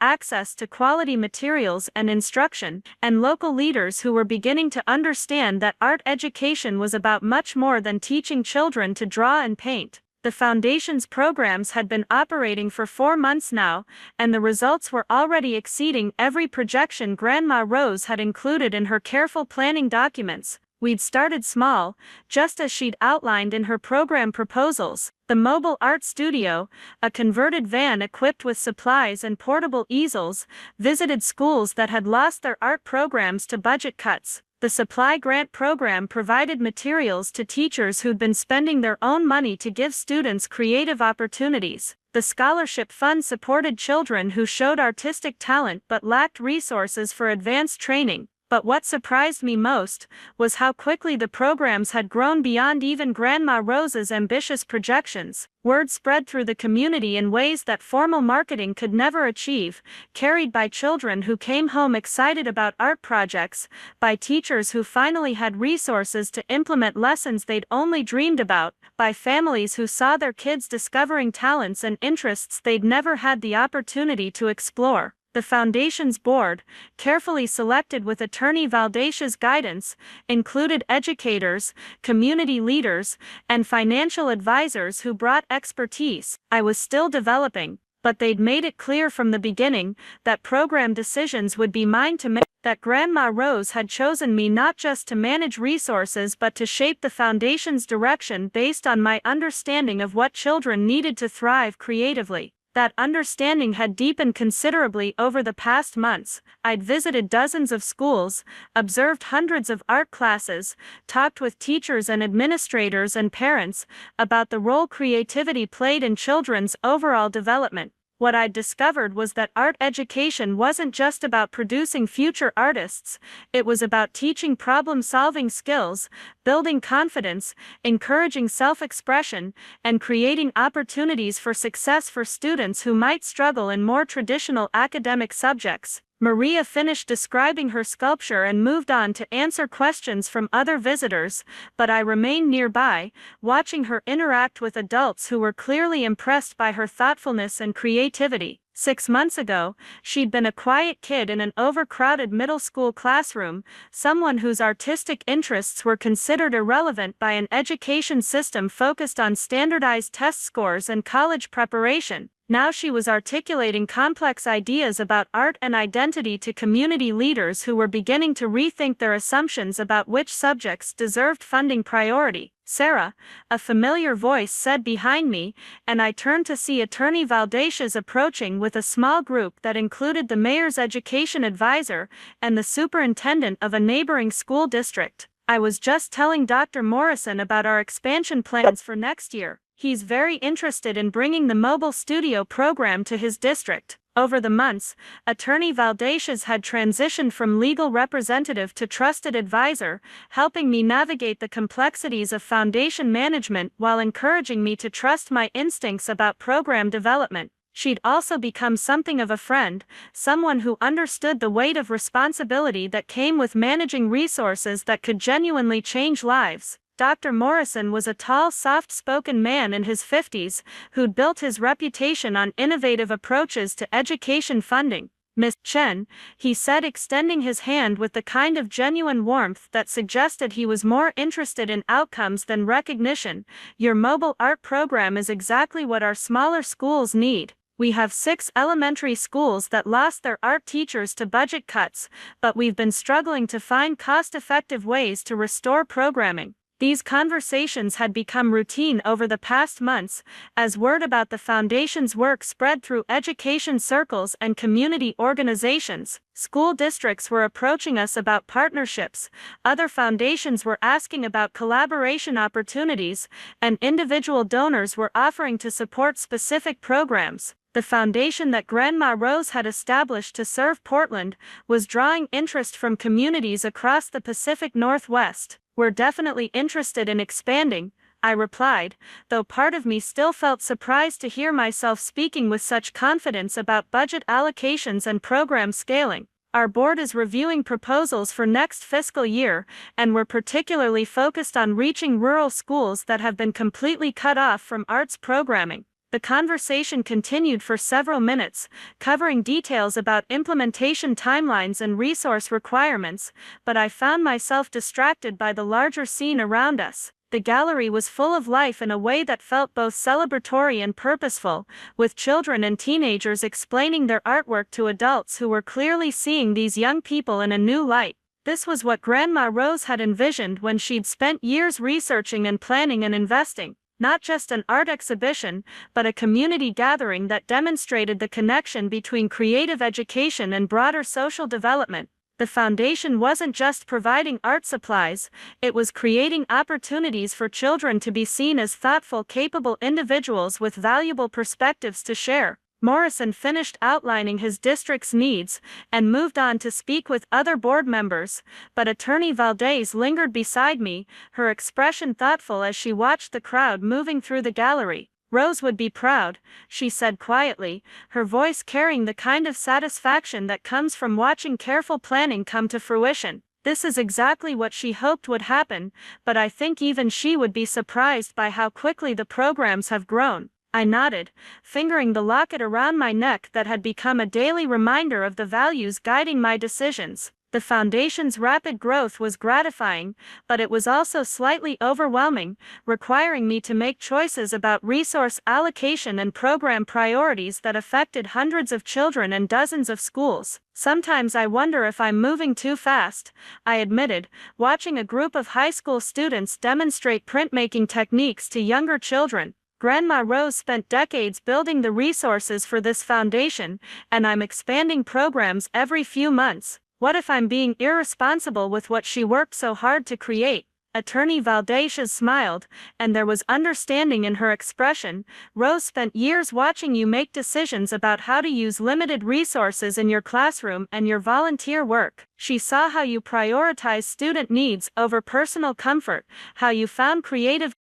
access to quality materials and instruction, and local leaders who were beginning to understand that art education was about much more than teaching children to draw and paint. The foundation's programs had been operating for 4 months now, and the results were already exceeding every projection Grandma Rose had included in her careful planning documents. We'd started small, just as she'd outlined in her program proposals. The mobile art studio, a converted van equipped with supplies and portable easels, visited schools that had lost their art programs to budget cuts. The supply grant program provided materials to teachers who'd been spending their own money to give students creative opportunities. The scholarship fund supported children who showed artistic talent but lacked resources for advanced training. But what surprised me most was how quickly the programs had grown beyond even Grandma Rose's ambitious projections. Word spread through the community in ways that formal marketing could never achieve, carried by children who came home excited about art projects, by teachers who finally had resources to implement lessons they'd only dreamed about, by families who saw their kids discovering talents and interests they'd never had the opportunity to explore. The Foundation's board, carefully selected with Attorney Valdecia's guidance, included educators, community leaders, and financial advisors who brought expertise I was still developing, but they'd made it clear from the beginning that program decisions would be mine to make, that Grandma Rose had chosen me not just to manage resources but to shape the Foundation's direction based on my understanding of what children needed to thrive creatively. That understanding had deepened considerably over the past months. I'd visited dozens of schools, observed hundreds of art classes, talked with teachers and administrators and parents about the role creativity played in children's overall development. What I'd discovered was that art education wasn't just about producing future artists, it was about teaching problem-solving skills, building confidence, encouraging self-expression, and creating opportunities for success for students who might struggle in more traditional academic subjects. Maria finished describing her sculpture and moved on to answer questions from other visitors, but I remained nearby, watching her interact with adults who were clearly impressed by her thoughtfulness and creativity. 6 months ago, she'd been a quiet kid in an overcrowded middle school classroom, someone whose artistic interests were considered irrelevant by an education system focused on standardized test scores and college preparation. Now she was articulating complex ideas about art and identity to community leaders who were beginning to rethink their assumptions about which subjects deserved funding priority. "Sarah," a familiar voice said behind me, and I turned to see Attorney Valdecia's approaching with a small group that included the mayor's education advisor and the superintendent of a neighboring school district. "I was just telling Dr. Morrison about our expansion plans for next year. He's very interested in bringing the mobile studio program to his district." Over the months, Attorney Valdecia's had transitioned from legal representative to trusted advisor, helping me navigate the complexities of foundation management while encouraging me to trust my instincts about program development. She'd also become something of a friend, someone who understood the weight of responsibility that came with managing resources that could genuinely change lives. Dr. Morrison was a tall, soft-spoken man in his 50s, who'd built his reputation on innovative approaches to education funding. "Miss Chen," he said, extending his hand with the kind of genuine warmth that suggested he was more interested in outcomes than recognition, "your mobile art program is exactly what our smaller schools need. We have 6 elementary schools that lost their art teachers to budget cuts, but we've been struggling to find cost-effective ways to restore programming." These conversations had become routine over the past months, as word about the Foundation's work spread through education circles and community organizations. School districts were approaching us about partnerships, other foundations were asking about collaboration opportunities, and individual donors were offering to support specific programs. The foundation that Grandma Rose had established to serve Portland was drawing interest from communities across the Pacific Northwest. "We're definitely interested in expanding," I replied, though part of me still felt surprised to hear myself speaking with such confidence about budget allocations and program scaling. "Our board is reviewing proposals for next fiscal year, and we're particularly focused on reaching rural schools that have been completely cut off from arts programming." The conversation continued for several minutes, covering details about implementation timelines and resource requirements, but I found myself distracted by the larger scene around us. The gallery was full of life in a way that felt both celebratory and purposeful, with children and teenagers explaining their artwork to adults who were clearly seeing these young people in a new light. This was what Grandma Rose had envisioned when she'd spent years researching and planning and investing. Not just an art exhibition, but a community gathering that demonstrated the connection between creative education and broader social development. The foundation wasn't just providing art supplies, it was creating opportunities for children to be seen as thoughtful, capable individuals with valuable perspectives to share. Morrison finished outlining his district's needs and moved on to speak with other board members, but Attorney Valdez lingered beside me, her expression thoughtful as she watched the crowd moving through the gallery. "Rose would be proud," she said quietly, her voice carrying the kind of satisfaction that comes from watching careful planning come to fruition. This is exactly what she hoped would happen, but I think even she would be surprised by how quickly the programs have grown. I nodded, fingering the locket around my neck that had become a daily reminder of the values guiding my decisions. The foundation's rapid growth was gratifying, but it was also slightly overwhelming, requiring me to make choices about resource allocation and program priorities that affected hundreds of children and dozens of schools. "Sometimes I wonder if I'm moving too fast," I admitted, watching a group of high school students demonstrate printmaking techniques to younger children. Grandma Rose spent decades building the resources for this foundation, and I'm expanding programs every few months. What if I'm being irresponsible with what she worked so hard to create? Attorney Valdez smiled, and there was understanding in her expression. "Rose spent years watching you make decisions about how to use limited resources in your classroom and your volunteer work. She saw how you prioritize student needs over personal comfort, how you found creative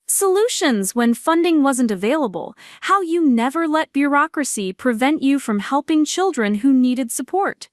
solutions when funding wasn't available, how you never let bureaucracy prevent you from helping children who needed support."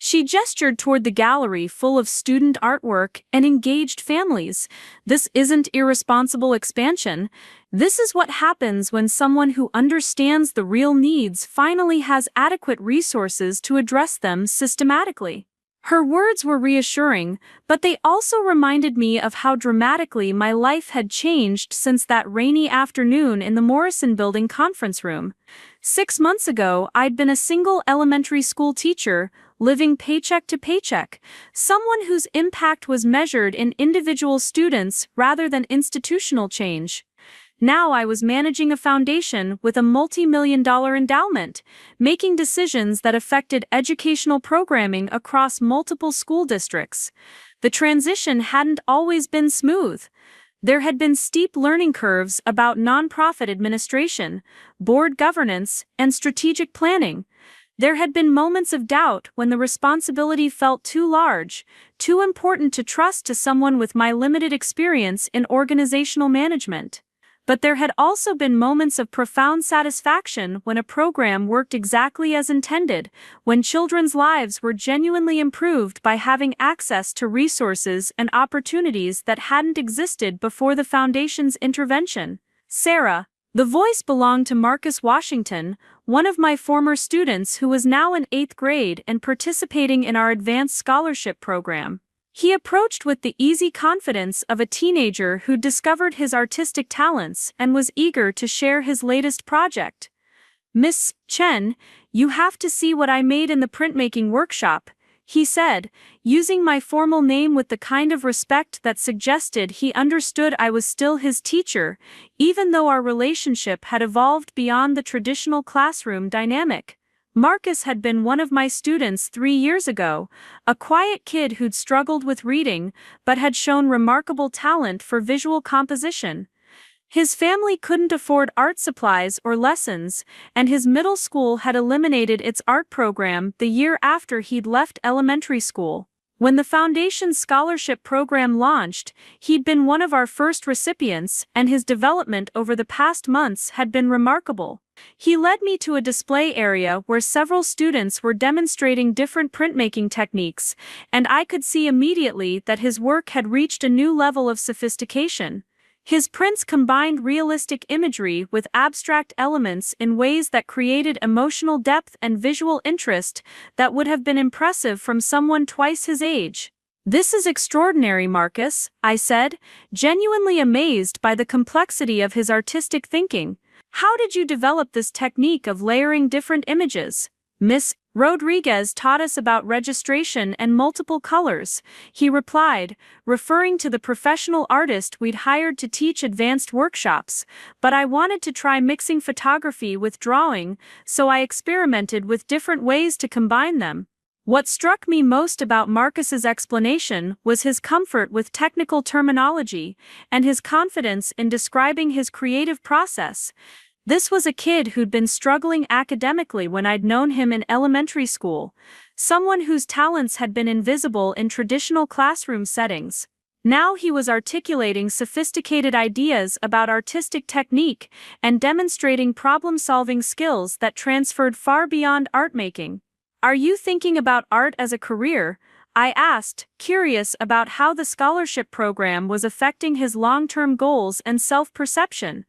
She gestured toward the gallery full of student artwork and engaged families. "This isn't irresponsible expansion. This is what happens when someone who understands the real needs finally has adequate resources to address them systematically." Her words were reassuring, but they also reminded me of how dramatically my life had changed since that rainy afternoon in the Morrison Building conference room. 6 months ago, I'd been a single elementary school teacher, living paycheck to paycheck, someone whose impact was measured in individual students rather than institutional change. Now I was managing a foundation with a multi-million-dollar endowment, making decisions that affected educational programming across multiple school districts. The transition hadn't always been smooth. There had been steep learning curves about nonprofit administration, board governance, and strategic planning. There had been moments of doubt when the responsibility felt too large, too important to trust to someone with my limited experience in organizational management. But there had also been moments of profound satisfaction when a program worked exactly as intended, when children's lives were genuinely improved by having access to resources and opportunities that hadn't existed before the foundation's intervention. "Sarah," the voice belonged to Marcus Washington, one of my former students who was now in 8th grade and participating in our advanced scholarship program. He approached with the easy confidence of a teenager who discovered his artistic talents and was eager to share his latest project. "Miss Chen, you have to see what I made in the printmaking workshop," he said, using my formal name with the kind of respect that suggested he understood I was still his teacher, even though our relationship had evolved beyond the traditional classroom dynamic. Marcus had been one of my students 3 years ago, a quiet kid who'd struggled with reading but had shown remarkable talent for visual composition. His family couldn't afford art supplies or lessons, and his middle school had eliminated its art program the year after he'd left elementary school. When the Foundation's scholarship program launched, he'd been one of our first recipients, and his development over the past months had been remarkable. He led me to a display area where several students were demonstrating different printmaking techniques, and I could see immediately that his work had reached a new level of sophistication. His prints combined realistic imagery with abstract elements in ways that created emotional depth and visual interest that would have been impressive from someone twice his age. "This is extraordinary, Marcus," I said, genuinely amazed by the complexity of his artistic thinking. "How did you develop this technique of layering different images?" "Miss Rodriguez taught us about registration and multiple colors," he replied, referring to the professional artist we'd hired to teach advanced workshops. "But I wanted to try mixing photography with drawing, so I experimented with different ways to combine them." What struck me most about Marcus's explanation was his comfort with technical terminology and his confidence in describing his creative process. This was a kid who'd been struggling academically when I'd known him in elementary school, someone whose talents had been invisible in traditional classroom settings. Now he was articulating sophisticated ideas about artistic technique and demonstrating problem-solving skills that transferred far beyond art making. "Are you thinking about art as a career?" I asked, curious about how the scholarship program was affecting his long-term goals and self-perception.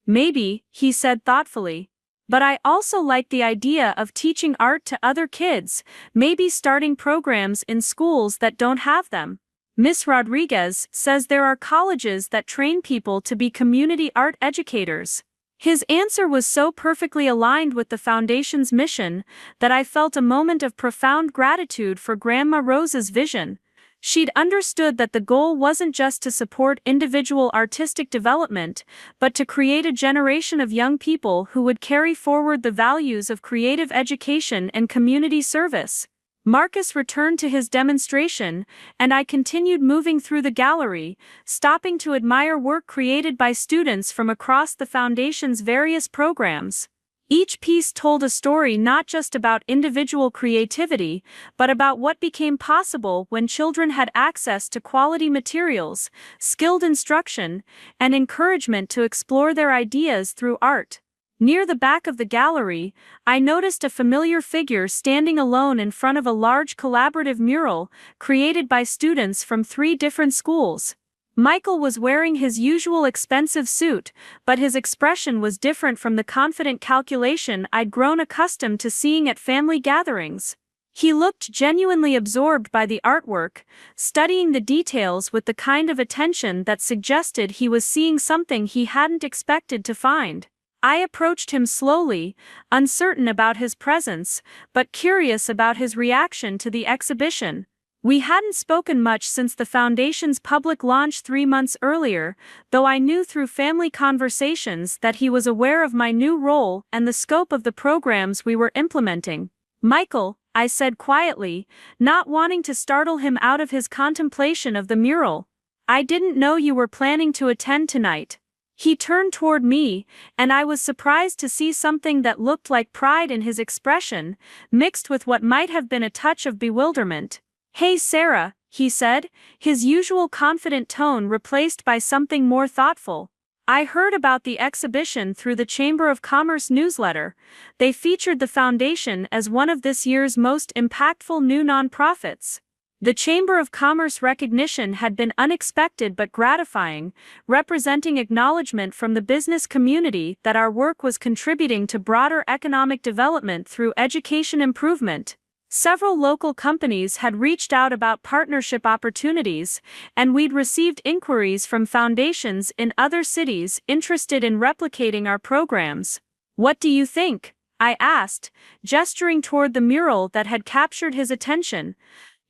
"Maybe," he said thoughtfully. "But I also like the idea of teaching art to other kids, maybe starting programs in schools that don't have them." Miss Rodriguez says there are colleges that train people to be community art educators. His answer was so perfectly aligned with the Foundation's mission that I felt a moment of profound gratitude for Grandma Rose's vision. She'd understood that the goal wasn't just to support individual artistic development, but to create a generation of young people who would carry forward the values of creative education and community service. Marcus returned to his demonstration, and I continued moving through the gallery, stopping to admire work created by students from across the Foundation's various programs. Each piece told a story not just about individual creativity, but about what became possible when children had access to quality materials, skilled instruction, and encouragement to explore their ideas through art. Near the back of the gallery, I noticed a familiar figure standing alone in front of a large collaborative mural created by students from 3 different schools. Michael was wearing his usual expensive suit, but his expression was different from the confident calculation I'd grown accustomed to seeing at family gatherings. He looked genuinely absorbed by the artwork, studying the details with the kind of attention that suggested he was seeing something he hadn't expected to find. I approached him slowly, uncertain about his presence, but curious about his reaction to the exhibition. We hadn't spoken much since the Foundation's public launch 3 months earlier, though I knew through family conversations that he was aware of my new role and the scope of the programs we were implementing. "Michael," I said quietly, not wanting to startle him out of his contemplation of the mural, "I didn't know you were planning to attend tonight." He turned toward me, and I was surprised to see something that looked like pride in his expression, mixed with what might have been a touch of bewilderment. "Hey Sarah," he said, his usual confident tone replaced by something more thoughtful. "I heard about the exhibition through the Chamber of Commerce newsletter. They featured the Foundation as one of this year's most impactful new nonprofits." The Chamber of Commerce recognition had been unexpected but gratifying, representing acknowledgement from the business community that our work was contributing to broader economic development through education improvement. Several local companies had reached out about partnership opportunities, and we'd received inquiries from foundations in other cities interested in replicating our programs. "What do you think?" I asked, gesturing toward the mural that had captured his attention.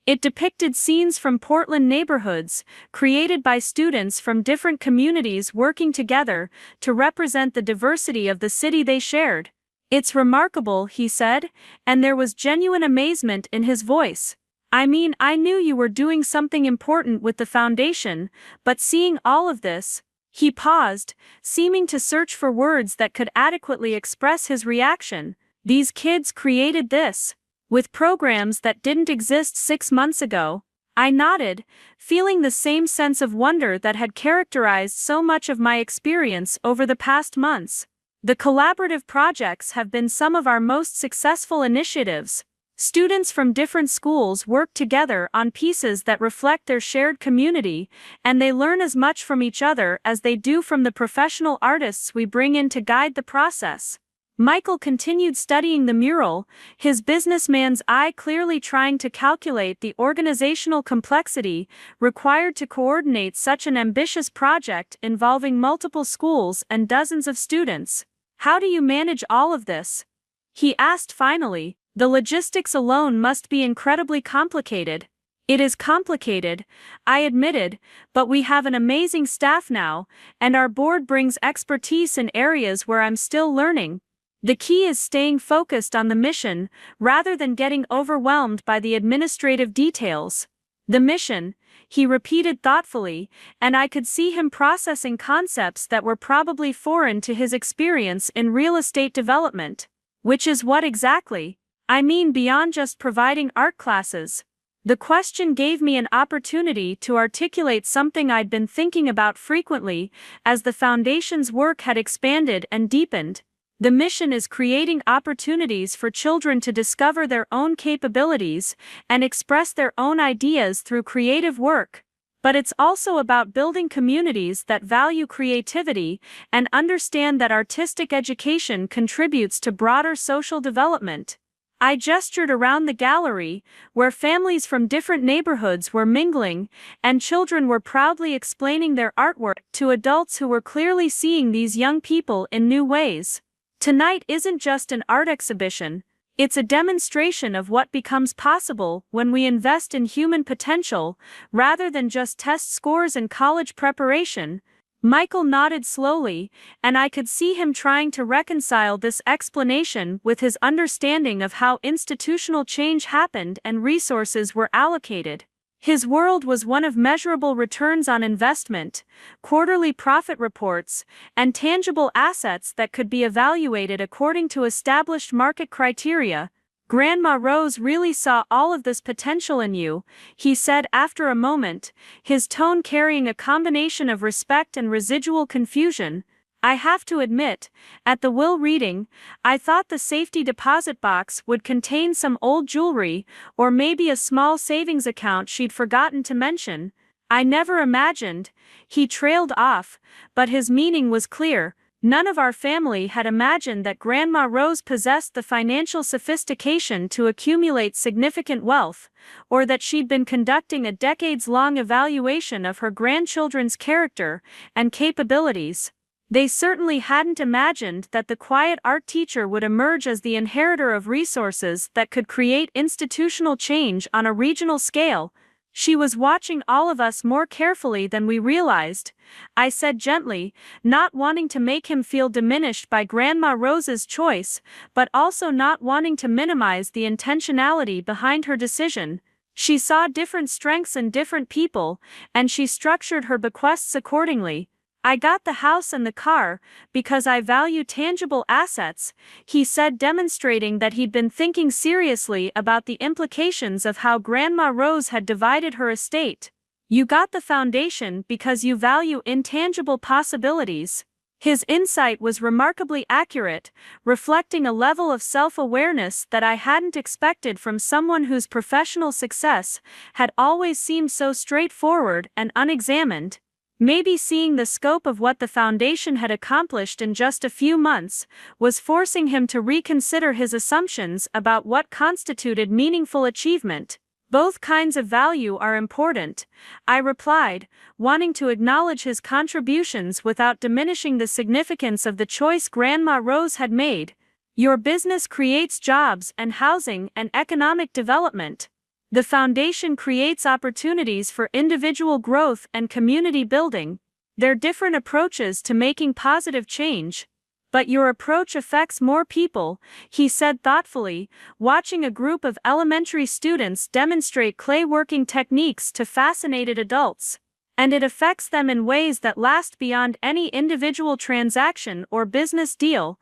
It depicted scenes from Portland neighborhoods, created by students from different communities working together to represent the diversity of the city they shared. "It's remarkable," he said, and there was genuine amazement in his voice. "I mean, I knew you were doing something important with the Foundation, but seeing all of this..." He paused, seeming to search for words that could adequately express his reaction. "These kids created this, with programs that didn't exist 6 months ago." I nodded, feeling the same sense of wonder that had characterized so much of my experience over the past months. The collaborative projects have been some of our most successful initiatives. Students from different schools work together on pieces that reflect their shared community, and they learn as much from each other as they do from the professional artists we bring in to guide the process. Michael continued studying the mural, his businessman's eye clearly trying to calculate the organizational complexity required to coordinate such an ambitious project involving multiple schools and dozens of students. "How do you manage all of this?" he asked finally. "The logistics alone must be incredibly complicated." "It is complicated," I admitted, "but we have an amazing staff now, and our board brings expertise in areas where I'm still learning. The key is staying focused on the mission, rather than getting overwhelmed by the administrative details." "The mission," he repeated thoughtfully, and I could see him processing concepts that were probably foreign to his experience in real estate development. "Which is what exactly?" "I mean beyond just providing art classes." The question gave me an opportunity to articulate something I'd been thinking about frequently as the Foundation's work had expanded and deepened. The mission is creating opportunities for children to discover their own capabilities and express their own ideas through creative work. But it's also about building communities that value creativity and understand that artistic education contributes to broader social development. I gestured around the gallery, where families from different neighborhoods were mingling, and children were proudly explaining their artwork to adults who were clearly seeing these young people in new ways. Tonight isn't just an art exhibition, it's a demonstration of what becomes possible when we invest in human potential, rather than just test scores and college preparation. Michael nodded slowly, and I could see him trying to reconcile this explanation with his understanding of how institutional change happened and resources were allocated. His world was one of measurable returns on investment, quarterly profit reports, and tangible assets that could be evaluated according to established market criteria. "Grandma Rose really saw all of this potential in you," he said after a moment, his tone carrying a combination of respect and residual confusion. "I have to admit, at the will reading, I thought the safety deposit box would contain some old jewelry, or maybe a small savings account she'd forgotten to mention. I never imagined," he trailed off, but his meaning was clear. None of our family had imagined that Grandma Rose possessed the financial sophistication to accumulate significant wealth, or that she'd been conducting a decades-long evaluation of her grandchildren's character and capabilities. They certainly hadn't imagined that the quiet art teacher would emerge as the inheritor of resources that could create institutional change on a regional scale. "She was watching all of us more carefully than we realized," I said gently, not wanting to make him feel diminished by Grandma Rose's choice, but also not wanting to minimize the intentionality behind her decision. "She saw different strengths in different people, and she structured her bequests accordingly. I got the house and the car because I value tangible assets," he said, demonstrating that he'd been thinking seriously about the implications of how Grandma Rose had divided her estate. "You got the foundation because you value intangible possibilities." His insight was remarkably accurate, reflecting a level of self-awareness that I hadn't expected from someone whose professional success had always seemed so straightforward and unexamined. Maybe seeing the scope of what the Foundation had accomplished in just a few months was forcing him to reconsider his assumptions about what constituted meaningful achievement. "Both kinds of value are important," I replied, wanting to acknowledge his contributions without diminishing the significance of the choice Grandma Rose had made. "Your business creates jobs and housing and economic development. The Foundation creates opportunities for individual growth and community building. They're different approaches to making positive change. But your approach affects more people," he said thoughtfully, watching a group of elementary students demonstrate clay working techniques to fascinated adults. "And it affects them in ways that last beyond any individual transaction or business deal."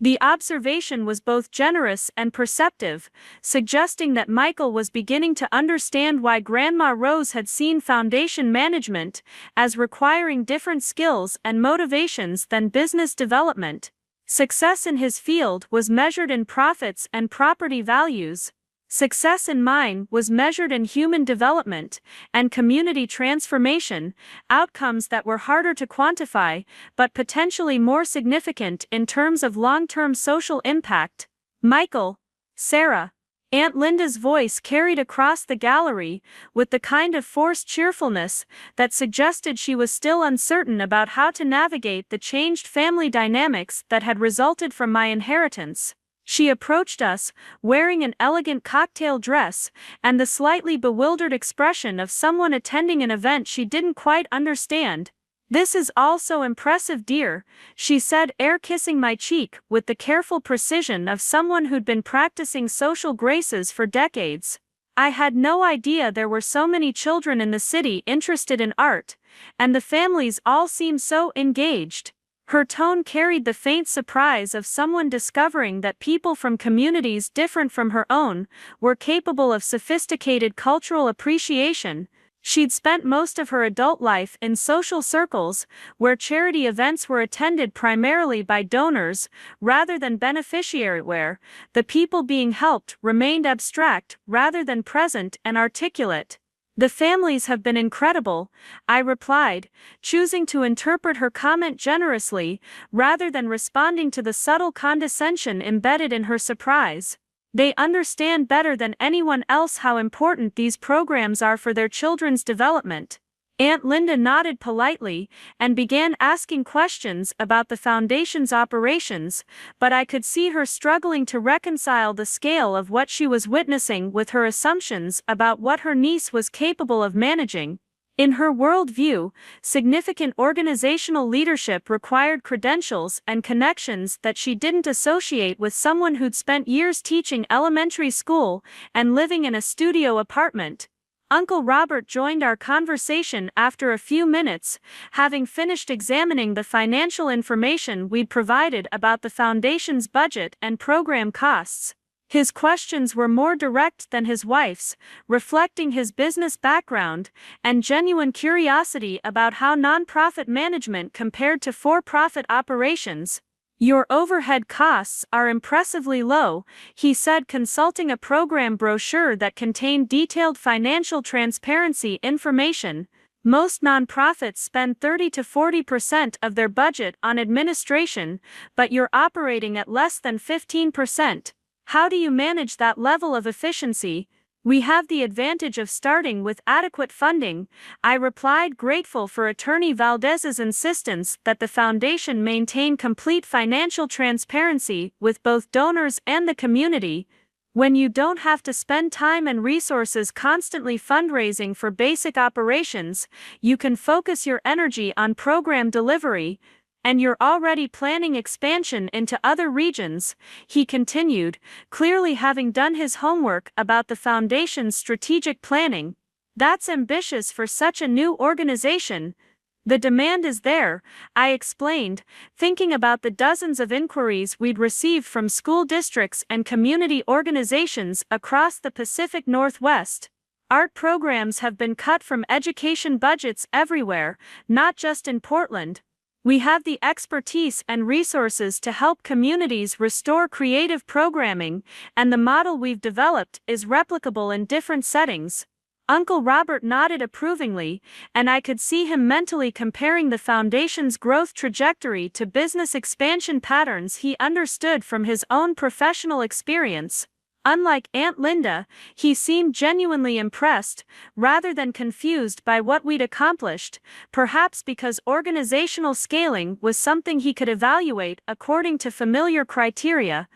The observation was both generous and perceptive, suggesting that Michael was beginning to understand why Grandma Rose had seen foundation management as requiring different skills and motivations than business development. Success in his field was measured in profits and property values. Success in mine was measured in human development and community transformation, outcomes that were harder to quantify, but potentially more significant in terms of long-term social impact. Michael, Sarah, Aunt Linda's voice carried across the gallery with the kind of forced cheerfulness that suggested she was still uncertain about how to navigate the changed family dynamics that had resulted from my inheritance. She approached us, wearing an elegant cocktail dress, and the slightly bewildered expression of someone attending an event she didn't quite understand. "This is all so impressive, dear," she said, air-kissing my cheek with the careful precision of someone who'd been practicing social graces for decades. "I had no idea there were so many children in the city interested in art, and the families all seem so engaged." Her tone carried the faint surprise of someone discovering that people from communities different from her own were capable of sophisticated cultural appreciation. She'd spent most of her adult life in social circles where charity events were attended primarily by donors rather than beneficiaries, where the people being helped remained abstract rather than present and articulate. "The families have been incredible," I replied, choosing to interpret her comment generously rather than responding to the subtle condescension embedded in her surprise. "They understand better than anyone else how important these programs are for their children's development." Aunt Linda nodded politely and began asking questions about the foundation's operations, but I could see her struggling to reconcile the scale of what she was witnessing with her assumptions about what her niece was capable of managing. In her worldview, significant organizational leadership required credentials and connections that she didn't associate with someone who'd spent years teaching elementary school and living in a studio apartment. Uncle Robert joined our conversation after a few minutes, having finished examining the financial information we'd provided about the foundation's budget and program costs. His questions were more direct than his wife's, reflecting his business background and genuine curiosity about how nonprofit management compared to for-profit operations. "Your overhead costs are impressively low," he said, consulting a program brochure that contained detailed financial transparency information. "Most nonprofits spend 30 to 40% of their budget on administration, but you're operating at less than 15%. How do you manage that level of efficiency?" "We have the advantage of starting with adequate funding," I replied, grateful for Attorney Valdez's insistence that the foundation maintain complete financial transparency with both donors and the community. "When you don't have to spend time and resources constantly fundraising for basic operations, you can focus your energy on program delivery. And you're already planning expansion into other regions," he continued, clearly having done his homework about the foundation's strategic planning. "That's ambitious for such a new organization." "The demand is there," I explained, thinking about the dozens of inquiries we'd received from school districts and community organizations across the Pacific Northwest. Art programs have been cut from education budgets everywhere, not just in Portland. "We have the expertise and resources to help communities restore creative programming, and the model we've developed is replicable in different settings." Uncle Robert nodded approvingly, and I could see him mentally comparing the foundation's growth trajectory to business expansion patterns he understood from his own professional experience. Unlike Aunt Linda, he seemed genuinely impressed, rather than confused by what we'd accomplished, perhaps because organizational scaling was something he could evaluate according to familiar criteria.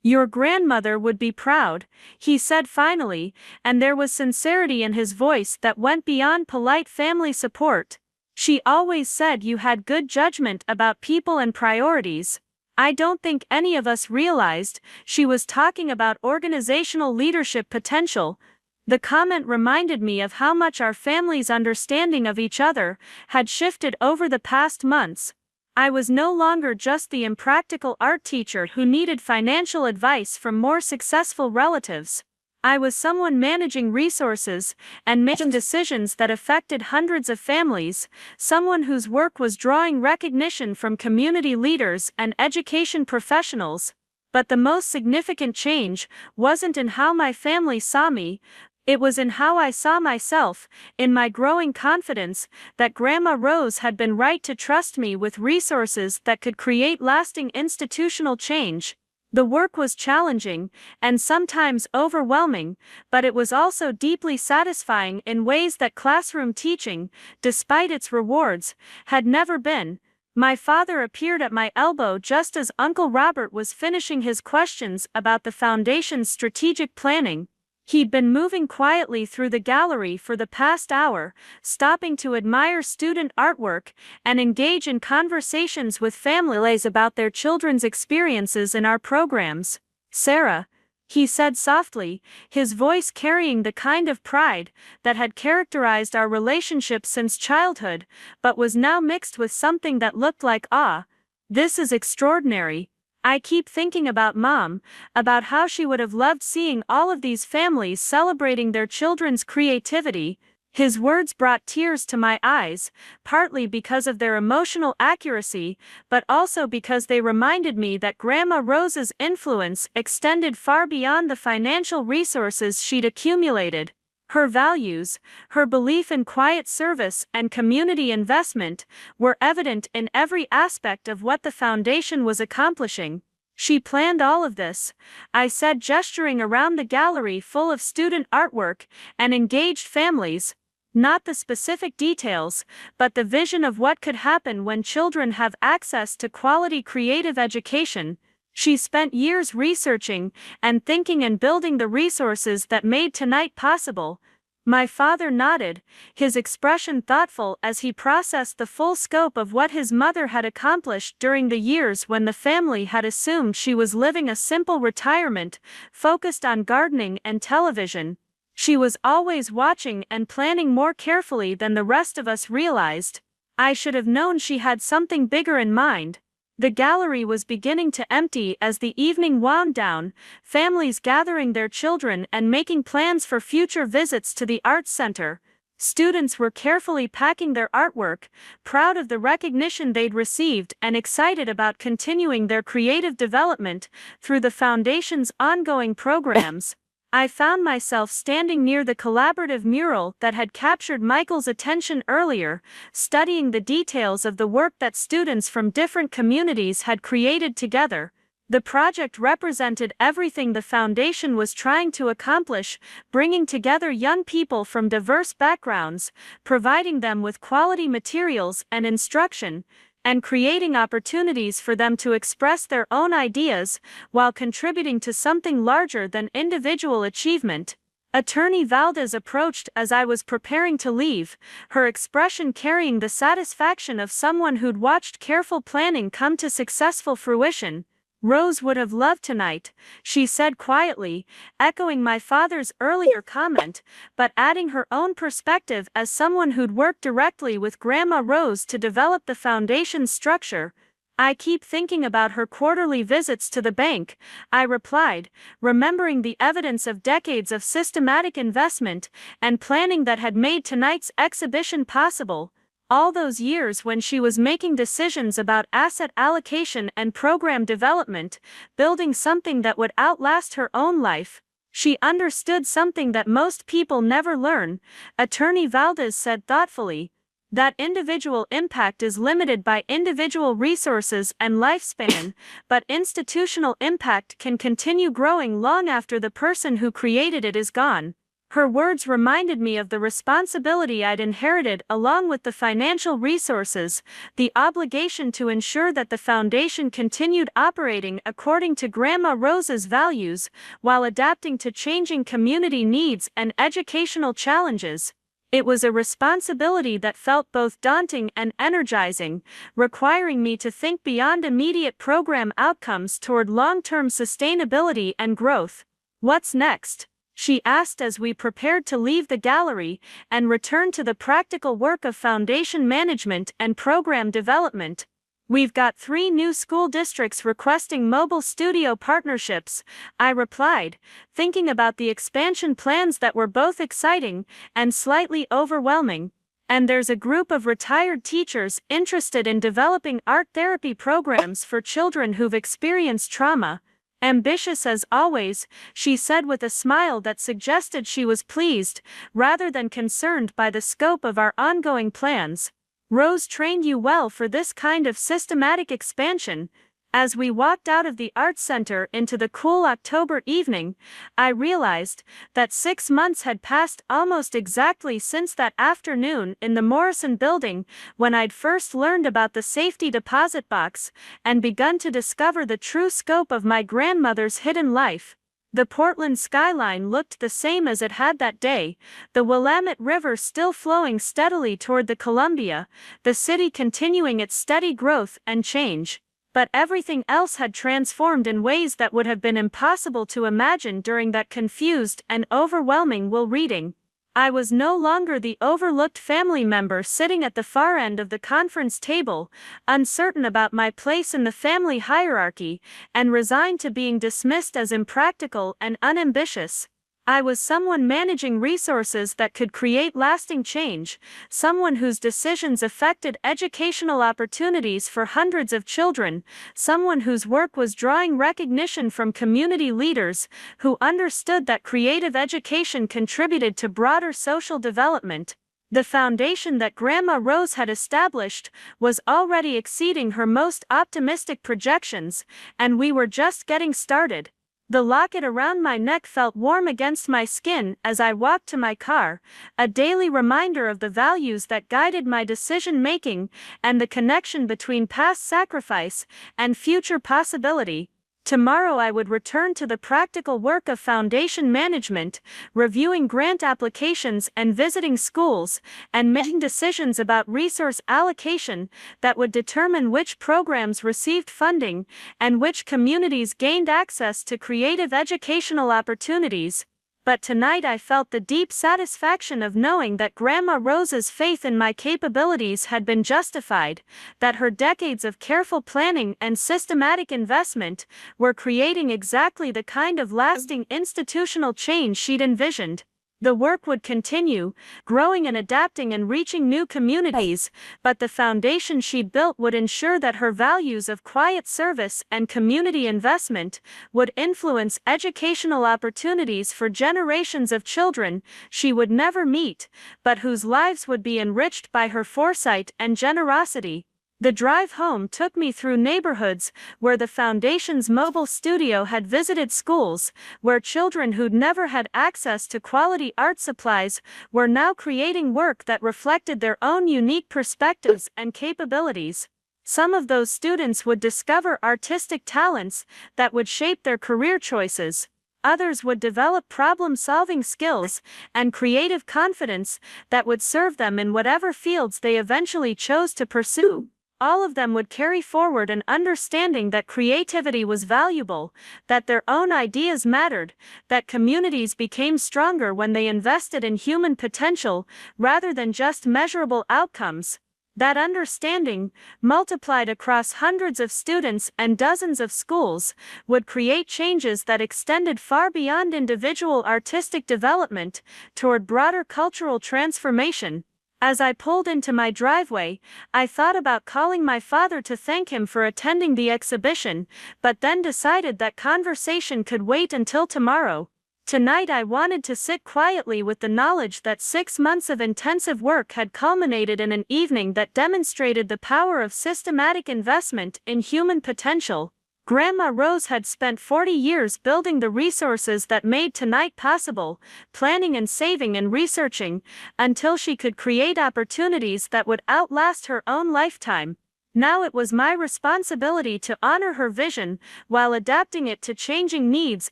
"Your grandmother would be proud," he said finally, and there was sincerity in his voice that went beyond polite family support. "She always said you had good judgment about people and priorities." I don't think any of us realized she was talking about organizational leadership potential. The comment reminded me of how much our family's understanding of each other had shifted over the past months. I was no longer just the impractical art teacher who needed financial advice from more successful relatives. I was someone managing resources and making decisions that affected hundreds of families, someone whose work was drawing recognition from community leaders and education professionals. But the most significant change wasn't in how my family saw me, it was in how I saw myself, in my growing confidence that Grandma Rose had been right to trust me with resources that could create lasting institutional change. The work was challenging, and sometimes overwhelming, but it was also deeply satisfying in ways that classroom teaching, despite its rewards, had never been. My father appeared at my elbow just as Uncle Robert was finishing his questions about the Foundation's strategic planning. He'd been moving quietly through the gallery for the past hour, stopping to admire student artwork and engage in conversations with families about their children's experiences in our programs. "Sarah," he said softly, his voice carrying the kind of pride that had characterized our relationship since childhood, but was now mixed with something that looked like awe. "This is extraordinary. I keep thinking about Mom, about how she would have loved seeing all of these families celebrating their children's creativity." His words brought tears to my eyes, partly because of their emotional accuracy, but also because they reminded me that Grandma Rose's influence extended far beyond the financial resources she'd accumulated. Her values, her belief in quiet service and community investment, were evident in every aspect of what the Foundation was accomplishing. "She planned all of this," I said, gesturing around the gallery full of student artwork and engaged families. "Not the specific details, but the vision of what could happen when children have access to quality creative education. She spent years researching and thinking and building the resources that made tonight possible." My father nodded, his expression thoughtful as he processed the full scope of what his mother had accomplished during the years when the family had assumed she was living a simple retirement, focused on gardening and television. She was always watching and planning more carefully than the rest of us realized. I should have known she had something bigger in mind. The gallery was beginning to empty as the evening wound down, families gathering their children and making plans for future visits to the arts center. Students were carefully packing their artwork, proud of the recognition they'd received and excited about continuing their creative development through the Foundation's ongoing programs. I found myself standing near the collaborative mural that had captured Michael's attention earlier, studying the details of the work that students from different communities had created together. The project represented everything the Foundation was trying to accomplish, bringing together young people from diverse backgrounds, providing them with quality materials and instruction, and creating opportunities for them to express their own ideas while contributing to something larger than individual achievement. Attorney Valdez approached as I was preparing to leave, her expression carrying the satisfaction of someone who'd watched careful planning come to successful fruition. "Rose would have loved tonight," she said quietly, echoing my father's earlier comment, but adding her own perspective as someone who'd worked directly with Grandma Rose to develop the Foundation's structure. "I keep thinking about her quarterly visits to the bank," I replied, remembering the evidence of decades of systematic investment and planning that had made tonight's exhibition possible. All those years when she was making decisions about asset allocation and program development, building something that would outlast her own life. "She understood something that most people never learn," Attorney Valdez said thoughtfully. "That individual impact is limited by individual resources and lifespan, but institutional impact can continue growing long after the person who created it is gone." Her words reminded me of the responsibility I'd inherited along with the financial resources, the obligation to ensure that the Foundation continued operating according to Grandma Rose's values, while adapting to changing community needs and educational challenges. It was a responsibility that felt both daunting and energizing, requiring me to think beyond immediate program outcomes toward long-term sustainability and growth. "What's next?" she asked as we prepared to leave the gallery and return to the practical work of Foundation management and program development. "We've got 3 new school districts requesting mobile studio partnerships," I replied, thinking about the expansion plans that were both exciting and slightly overwhelming. "And there's a group of retired teachers interested in developing art therapy programs for children who've experienced trauma." Ambitious as always, she said with a smile that suggested she was pleased, rather than concerned by the scope of our ongoing plans. Rose trained you well for this kind of systematic expansion. As we walked out of the Arts Center into the cool October evening, I realized that 6 months had passed almost exactly since that afternoon in the Morrison Building when I'd first learned about the safety deposit box and begun to discover the true scope of my grandmother's hidden life. The Portland skyline looked the same as it had that day, the Willamette River still flowing steadily toward the Columbia, the city continuing its steady growth and change. But everything else had transformed in ways that would have been impossible to imagine during that confused and overwhelming will reading. I was no longer the overlooked family member sitting at the far end of the conference table, uncertain about my place in the family hierarchy, and resigned to being dismissed as impractical and unambitious. I was someone managing resources that could create lasting change, someone whose decisions affected educational opportunities for hundreds of children, someone whose work was drawing recognition from community leaders who understood that creative education contributed to broader social development. The foundation that Grandma Rose had established was already exceeding her most optimistic projections, and we were just getting started. The locket around my neck felt warm against my skin as I walked to my car, a daily reminder of the values that guided my decision-making and the connection between past sacrifice and future possibility. Tomorrow I would return to the practical work of foundation management, reviewing grant applications and visiting schools, and making decisions about resource allocation that would determine which programs received funding and which communities gained access to creative educational opportunities. But tonight I felt the deep satisfaction of knowing that Grandma Rose's faith in my capabilities had been justified, that her decades of careful planning and systematic investment were creating exactly the kind of lasting institutional change she'd envisioned. The work would continue, growing and adapting and reaching new communities, but the foundation she'd built would ensure that her values of quiet service and community investment would influence educational opportunities for generations of children she would never meet, but whose lives would be enriched by her foresight and generosity. The drive home took me through neighborhoods where the Foundation's mobile studio had visited schools, where children who'd never had access to quality art supplies were now creating work that reflected their own unique perspectives and capabilities. Some of those students would discover artistic talents that would shape their career choices. Others would develop problem-solving skills and creative confidence that would serve them in whatever fields they eventually chose to pursue. All of them would carry forward an understanding that creativity was valuable, that their own ideas mattered, that communities became stronger when they invested in human potential rather than just measurable outcomes. That understanding, multiplied across hundreds of students and dozens of schools, would create changes that extended far beyond individual artistic development toward broader cultural transformation. As I pulled into my driveway, I thought about calling my father to thank him for attending the exhibition, but then decided that conversation could wait until tomorrow. Tonight I wanted to sit quietly with the knowledge that 6 months of intensive work had culminated in an evening that demonstrated the power of systematic investment in human potential. Grandma Rose had spent 40 years building the resources that made tonight possible, planning and saving and researching, until she could create opportunities that would outlast her own lifetime. Now it was my responsibility to honor her vision while adapting it to changing needs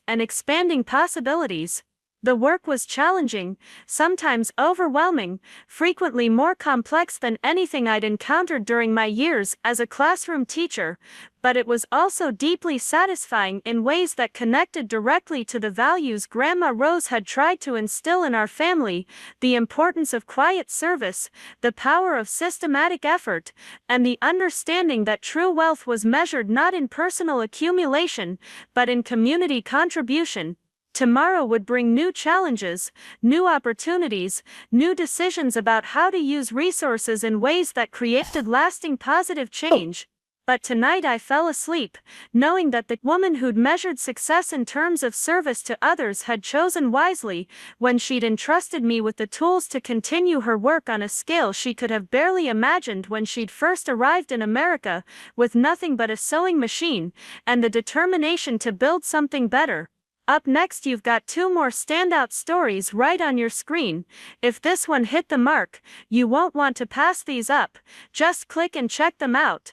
and expanding possibilities. The work was challenging, sometimes overwhelming, frequently more complex than anything I'd encountered during my years as a classroom teacher, but it was also deeply satisfying in ways that connected directly to the values Grandma Rose had tried to instill in our family: the importance of quiet service, the power of systematic effort, and the understanding that true wealth was measured not in personal accumulation, but in community contribution. Tomorrow would bring new challenges, new opportunities, new decisions about how to use resources in ways that created lasting positive change. but tonight I fell asleep, knowing that the woman who'd measured success in terms of service to others had chosen wisely when she'd entrusted me with the tools to continue her work on a scale she could have barely imagined when she'd first arrived in America, with nothing but a sewing machine and the determination to build something better. Up next, you've got two more standout stories right on your screen. If this one hit the mark, you won't want to pass these up. Just click and check them out.